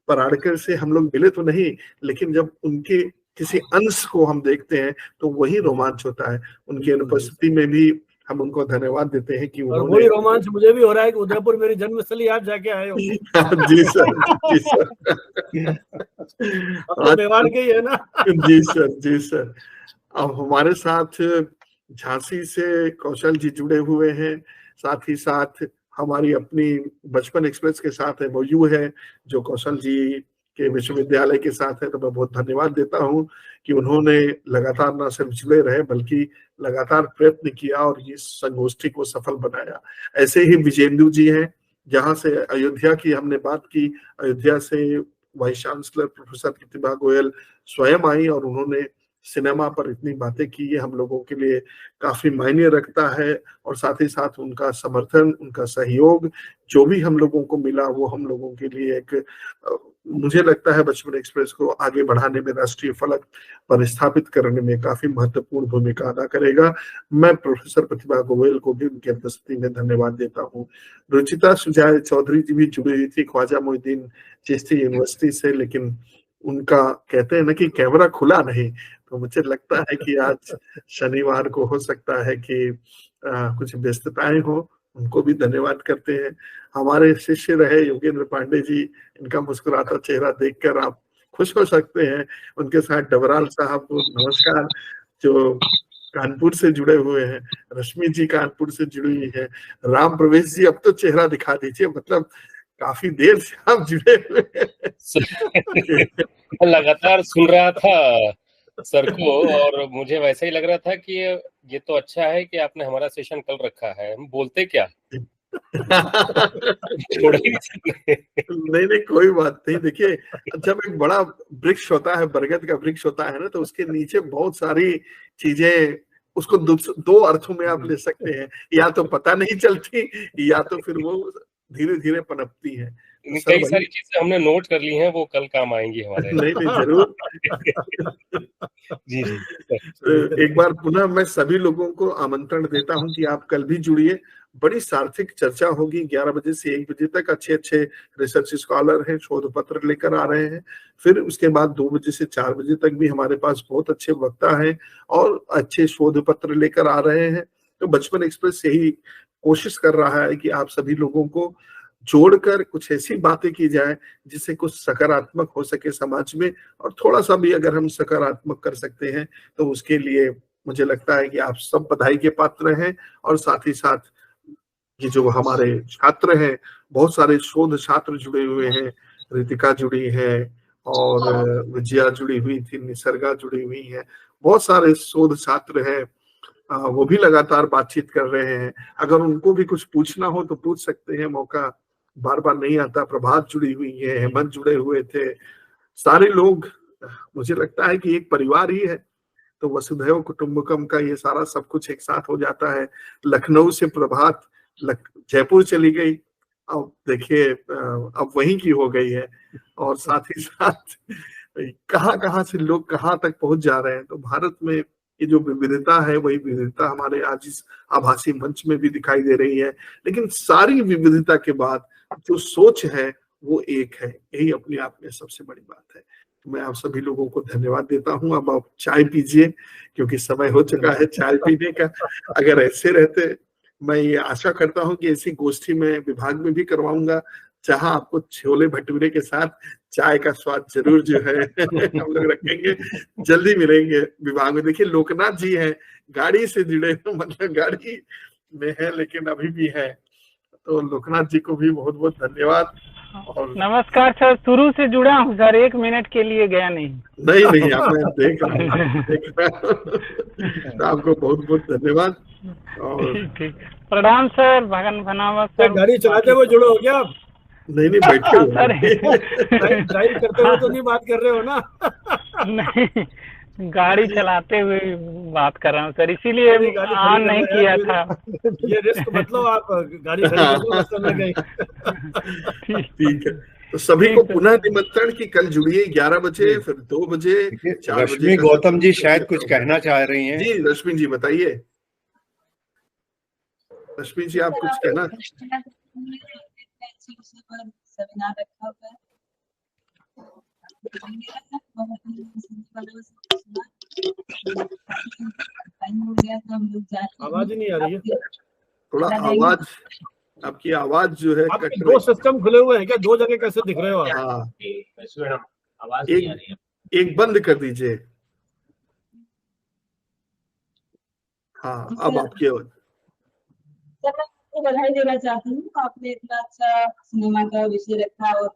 Speaker 1: पराड़कर से हम लोग मिले तो नहीं, लेकिन जब उनके किसी अंश को हम देखते हैं तो वही रोमांच होता है। उनकी अनुपस्थिति में भी हम उनको धन्यवाद देते हैं कि
Speaker 2: और
Speaker 1: उन्होंने।
Speaker 2: वही रोमांच मुझे भी हो रहा है कि उदयपुर मेरी जन्मस्थली, आप जाके आए हो।
Speaker 1: जी सर, जी सर।
Speaker 2: अब तो मेवाड़ के ही है ना।
Speaker 1: जी सर, जी सर। अब हमारे साथ झांसी से कौशल जी जुड़े हुए हैं, साथ ही साथ हमारी अपनी बचपन एक्सप्रेस के साथ एमओयू है जो कौशल जी के विश्वविद्यालय के साथ है। तो मैं बहुत धन्यवाद देता हूं कि उन्होंने लगातार न सिर्फ जुड़े रहे बल्कि लगातार प्रयत्न किया और इस संगोष्ठी को सफल बनाया। ऐसे ही विजेंदु जी हैं, जहां से अयोध्या की हमने बात की, अयोध्या से वाइस चांसलर प्रोफेसर प्रतिभा गोयल स्वयं आई और उन्होंने सिनेमा पर इतनी बातें की, ये हम लोगों के लिए काफी मायने रखता है। और साथ ही साथ उनका समर्थन, उनका सहयोग जो भी हम लोगों को मिला, वो हम लोगों के लिए एक मुझे लगता है बचपन एक्सप्रेस को आगे बढ़ाने में, राष्ट्रीय फलक पर स्थापित करने में काफी महत्वपूर्ण भूमिका अदा करेगा। मैं प्रोफेसर प्रतिभा गोयल को भी उनकी उपस्थिति में धन्यवाद देता हूँ। रुचिता सुजाय चौधरी जी भी जुड़ी हुई थी ख्वाजा मोइनुद्दीन चिश्ती यूनिवर्सिटी से, लेकिन उनका कहते हैं ना कि कैमरा खुला नहीं, तो मुझे लगता है कि आज शनिवार को हो सकता है कि कुछ व्यस्तताएं हो। उनको भी धन्यवाद करते हैं। हमारे शिष्य रहे योगेंद्र पांडे जी, इनका मुस्कुराता चेहरा देखकर आप खुश हो सकते हैं। उनके साथ डबराल साहब नमस्कार, जो कानपुर से जुड़े हुए हैं। रश्मि जी कानपुर से जुड़ी हुई है। राम प्रवेश जी अब तो चेहरा दिखा दीजिए, मतलब काफी देर से आप जुड़े हुए हैं।
Speaker 5: लगातार सुन रहा था सर को, और मुझे वैसे ही लग रहा था कि ये तो अच्छा है कि आपने हमारा सेशन कल रखा है, हम बोलते क्या
Speaker 1: नहीं, कोई बात नहीं। देखिए, जब एक बड़ा वृक्ष होता है, बरगद का वृक्ष होता है ना, तो उसके नीचे बहुत सारी चीजें, उसको दो अर्थों में आप ले सकते हैं, या तो पता नहीं चलती, या तो फिर वो धीरे धीरे पनपती है।
Speaker 5: कई सारी चीजें हमने नोट कर ली हैं, वो कल काम आएंगी हमारे।
Speaker 1: नहीं जरूर।
Speaker 5: जी।
Speaker 1: तो एक बार पुनः मैं सभी लोगों को आमंत्रण देता हूं कि आप कल भी जुड़िए। बड़ी सार्थक चर्चा होगी। 11 बजे से 1 बजे तक अच्छे रिसर्च स्कॉलर हैं, शोध पत्र लेकर आ रहे हैं। फिर उसके बाद 2 बजे से 4 बजे तक भी हमारे पास बहुत अच्छे वक्ता हैं और अच्छे शोध पत्र लेकर आ रहे हैं। तो बचपन एक्सप्रेस यही कोशिश कर रहा है कि आप सभी लोगों को जोड़कर कुछ ऐसी बातें की जाए जिससे कुछ सकारात्मक हो सके समाज में, और थोड़ा सा भी अगर हम सकारात्मक कर सकते हैं तो उसके लिए मुझे लगता है कि आप सब बधाई के पात्र हैं। और साथ ही साथ ये जो हमारे छात्र हैं, बहुत सारे शोध छात्र जुड़े हुए हैं, रितिका जुड़ी है और विजया जुड़ी हुई थी, निसर्गा जुड़ी हुई है, बहुत सारे शोध छात्र हैं, वो भी लगातार बातचीत कर रहे हैं। अगर उनको भी कुछ पूछना हो तो पूछ सकते हैं, मौका बार बार नहीं आता। प्रभात जुड़ी हुई है, हेमंत जुड़े हुए थे, सारे लोग, मुझे लगता है कि एक परिवार ही है। तो वसुधैव कुटुंबकम का ये सारा सब कुछ एक साथ हो जाता है। लखनऊ से प्रभात जयपुर चली गई, अब देखिए अब वहीं की हो गई है, और साथ ही साथ कहाँ से लोग कहाँ तक पहुंच जा रहे हैं। तो भारत में ये जो विविधता है, वही विविधता हमारे आज इस आभासी मंच में भी दिखाई दे रही है। लेकिन सारी विविधता के बाद जो सोच है वो एक है, यही अपने आप में सबसे बड़ी बात है। तो मैं आप सभी लोगों को धन्यवाद देता हूं। अब आप चाय पीजिए, क्योंकि समय हो चुका है चाय पीने का। अगर ऐसे रहते, मैं ये आशा करता हूं कि ऐसी गोष्ठी में विभाग में भी करवाऊंगा, जहां आपको छोले भटूरे के साथ चाय का स्वाद जरूर जो है हम लोग रखेंगे। जल्दी मिलेंगे विभाग में। देखिए, लोकनाथ जी हैं, गाड़ी से जुड़े, मतलब गाड़ी में है लेकिन अभी भी है। तो लोकनाथ जी को भी बहुत बहुत धन्यवाद। और
Speaker 6: नमस्कार सर, शुरू से जुड़ा हूँ सर, 1 मिनट के लिए गया नहीं।
Speaker 1: मैं देख रहा हूँ। आपको बहुत बहुत धन्यवाद। और
Speaker 6: ठीक, प्रणाम सर, भगन भनावा सर।
Speaker 2: गाड़ी चलाते हुए जुड़े हो क्या आप?
Speaker 1: नहीं बैठे हो
Speaker 6: सर।
Speaker 2: ड्राइव करते हुए तो नहीं बात कर रहे हो ना? नहीं,
Speaker 6: गाड़ी चलाते हुए बात कर रहा हूँ सर, इसीलिए ऑन नहीं किया था।
Speaker 2: ये रिस्क मतलब आप गाड़ी खड़ी।
Speaker 1: ठीक है, तो सभी को पुनः निमंत्रण की कल जुड़िए 11 बजे, फिर 2 बजे, 4 बजे।
Speaker 4: रश्मि गौतम जी शायद कुछ कहना चाह रही हैं।
Speaker 1: जी रश्मि जी बताइए। रश्मि जी आप कुछ कहना?
Speaker 7: सेमिनार रखा हुआ है,
Speaker 2: आवाज नहीं आ रही है,
Speaker 1: थोड़ा आवाज, आपकी आवाज जो है
Speaker 2: कट रही है। 2 सिस्टम खुले हुए हैं क्या? 2 जगह कैसे दिख रहे हो आप?
Speaker 5: आवाज नहीं आ रही है।
Speaker 1: एक बंद कर दीजिए। हाँ, अब आपकी आवाज।
Speaker 7: सर, मैं आपको बधाई देना चाहती हूँ, आपने इतना अच्छा सिनेमा का विषय रखा और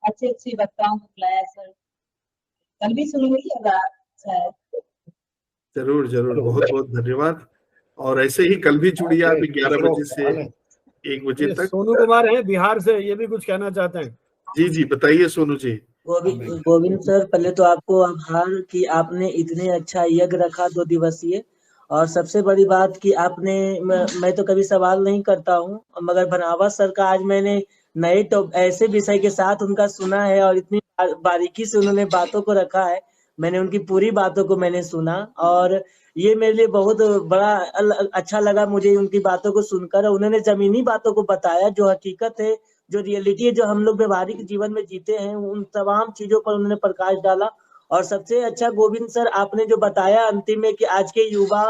Speaker 7: अच्छे वक्ताओं को बुलाया सर। कल भी सुनूंगी, अच्छा है।
Speaker 1: जरूर बहुत बहुत धन्यवाद। और ऐसे ही कल भी जुड़िए आप 11 बजे से 1 बजे तक।
Speaker 2: सोनू कुमार है बिहार से, ये भी कुछ कहना चाहते हैं।
Speaker 1: जी बताइए सोनू जी।
Speaker 8: गोविंद सर, पहले तो आपको आभार कि आपने इतने अच्छा यज्ञ रखा 2 दिवसीय। और सबसे बड़ी बात कि आपने, मैं तो कभी सवाल नहीं करता हूँ, मगर भनावा सर का आज मैंने नए तो ऐसे विषय के साथ उनका सुना है और इतनी बारीकी से उन्होंने बातों को रखा है। मैंने उनकी पूरी बातों को मैंने सुना और ये मेरे लिए बहुत बड़ा अच्छा लगा मुझे उनकी बातों को सुनकर। उन्होंने जमीनी बातों को बताया, जो हकीकत है, जो रियलिटी है, जो हम लोग व्यवहारिक जीवन में जीते हैं, उन तमाम चीजों पर उन्होंने प्रकाश डाला। और सबसे अच्छा गोविंद सर आपने जो बताया अंतिम में कि आज के युवा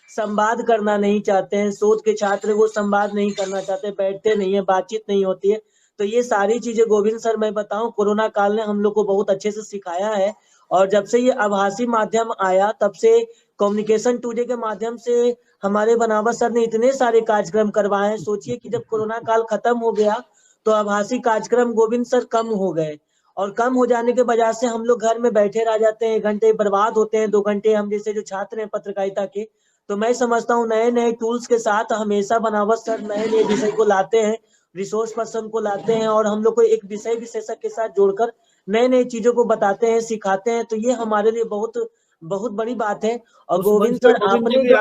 Speaker 8: संवाद करना नहीं चाहते हैं, शोध के छात्र वो संवाद नहीं करना चाहते, बैठते नहीं है, बातचीत नहीं होती है। तो ये सारी चीजें गोविंद सर मैं बताऊं कोरोना काल ने हम लोग को बहुत अच्छे से सिखाया है। और जब से ये आभासी माध्यम आया तब से कम्युनिकेशन टुडे के माध्यम से हमारे बनावट सर ने इतने सारे कार्यक्रम करवाए हैं। सोचिए कि जब कोरोना काल खत्म हो गया तो आभासी कार्यक्रम गोविंद सर कम हो गए, और कम हो जाने के वजह से हम लोग घर में बैठे रह जाते हैं, 1 घंटे बर्बाद होते हैं, 2 घंटे हम जैसे जो छात्र हैं पत्रकारिता के। तो मैं समझता हूँ नए नए टूल्स के साथ हमेशा बनावट सर नए नए विषय को लाते हैं, रिसोर्स पर्सन को लाते हैं और हम लोग को एक विषय विशेषज्ञ के साथ जोड़कर नए नए चीजों को बताते हैं, सिखाते हैं। तो ये हमारे लिए बहुत बहुत बड़ी बात है। और गोविंद सर आपने जो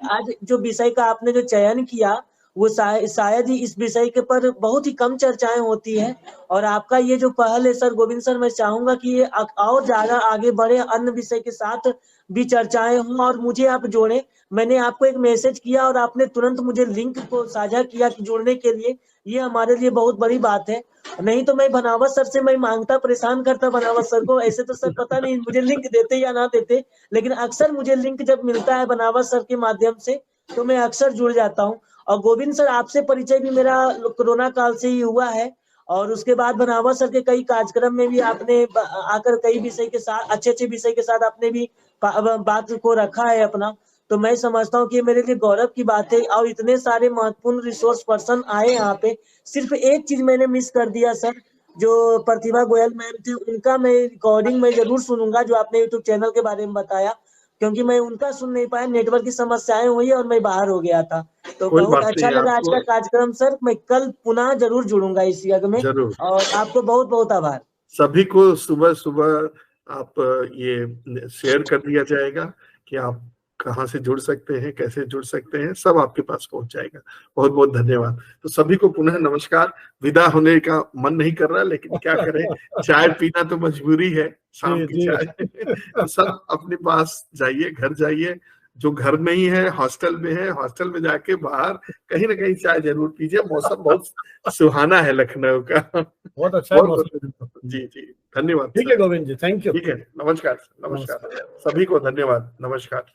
Speaker 8: आज जो विषय का आपने जो चयन किया वो शायद ही इस विषय के पर बहुत ही कम चर्चाएं होती है। और आपका ये जो पहल है सर गोविंद सर, मैं चाहूंगा कि ये और ज्यादा आगे बढ़े, अन्य विषय के साथ भी चर्चाएं हों और मुझे आप जोड़ें। मैंने आपको एक मैसेज किया और आपने तुरंत मुझे लिंक को साझा किया कि जुड़ने के लिए, ये हमारे लिए बहुत बड़ी बात है। नहीं तो मैं बनावट सर से मैं मांगता, परेशान करता बनावट सर को, ऐसे तो सर पता नहीं मुझे लिंक देते या ना देते, लेकिन अक्सर मुझे लिंक जब मिलता है बनावट सर के माध्यम से तो मैं अक्सर जुड़ जाता हूँ। और गोविंद सर आपसे परिचय भी मेरा कोरोना काल से ही हुआ है और उसके बाद बनावट सर के कई कार्यक्रम में भी आपने आकर कई विषय के साथ अच्छे अच्छे विषय के साथ आपने भी बात को रखा है अपना। तो मैं समझता हूँ कि मेरे लिए गौरव की बात है। और इतने सारे महत्वपूर्ण रिसोर्स पर्सन आए यहाँ पे, सिर्फ एक चीज मैंने मिस कर दिया सर, जो प्रतिभा गोयल मैम थे उनका मैं रिकॉर्डिंग में जरूर सुनूंगा जो आपने यूट्यूब चैनल के बारे में बताया, क्योंकि मैं उनका सुन नहीं पाया, नेटवर्क की समस्याएं हुई और मैं बाहर हो गया था। तो बहुत अच्छा लगा आज का कार्यक्रम सर। मैं कल पुनः जरूर जुड़ूंगा इस यज्ञ में और आपको बहुत बहुत आभार।
Speaker 1: सभी को सुबह सुबह आप ये शेयर कर दिया जाएगा कि आप कहाँ से जुड़ सकते हैं, कैसे जुड़ सकते हैं, सब आपके पास पहुंच जाएगा। बहुत बहुत धन्यवाद। तो सभी को पुनः नमस्कार। विदा होने का मन नहीं कर रहा, लेकिन क्या करें, चाय पीना तो मजबूरी है, शाम की चाय। तो सब अपने पास जाइए, घर जाइए, जो घर में ही है, हॉस्टल में है, हॉस्टल में जाके बाहर कहीं ना कहीं चाय जरूर पीजिए। मौसम बहुत सुहाना है लखनऊ का,
Speaker 2: बहुत अच्छा है।
Speaker 1: जी जी, धन्यवाद।
Speaker 2: ठीक है गोविंद जी, थैंक यू।
Speaker 1: ठीक है, नमस्कार नमस्कार, सभी को धन्यवाद, नमस्कार।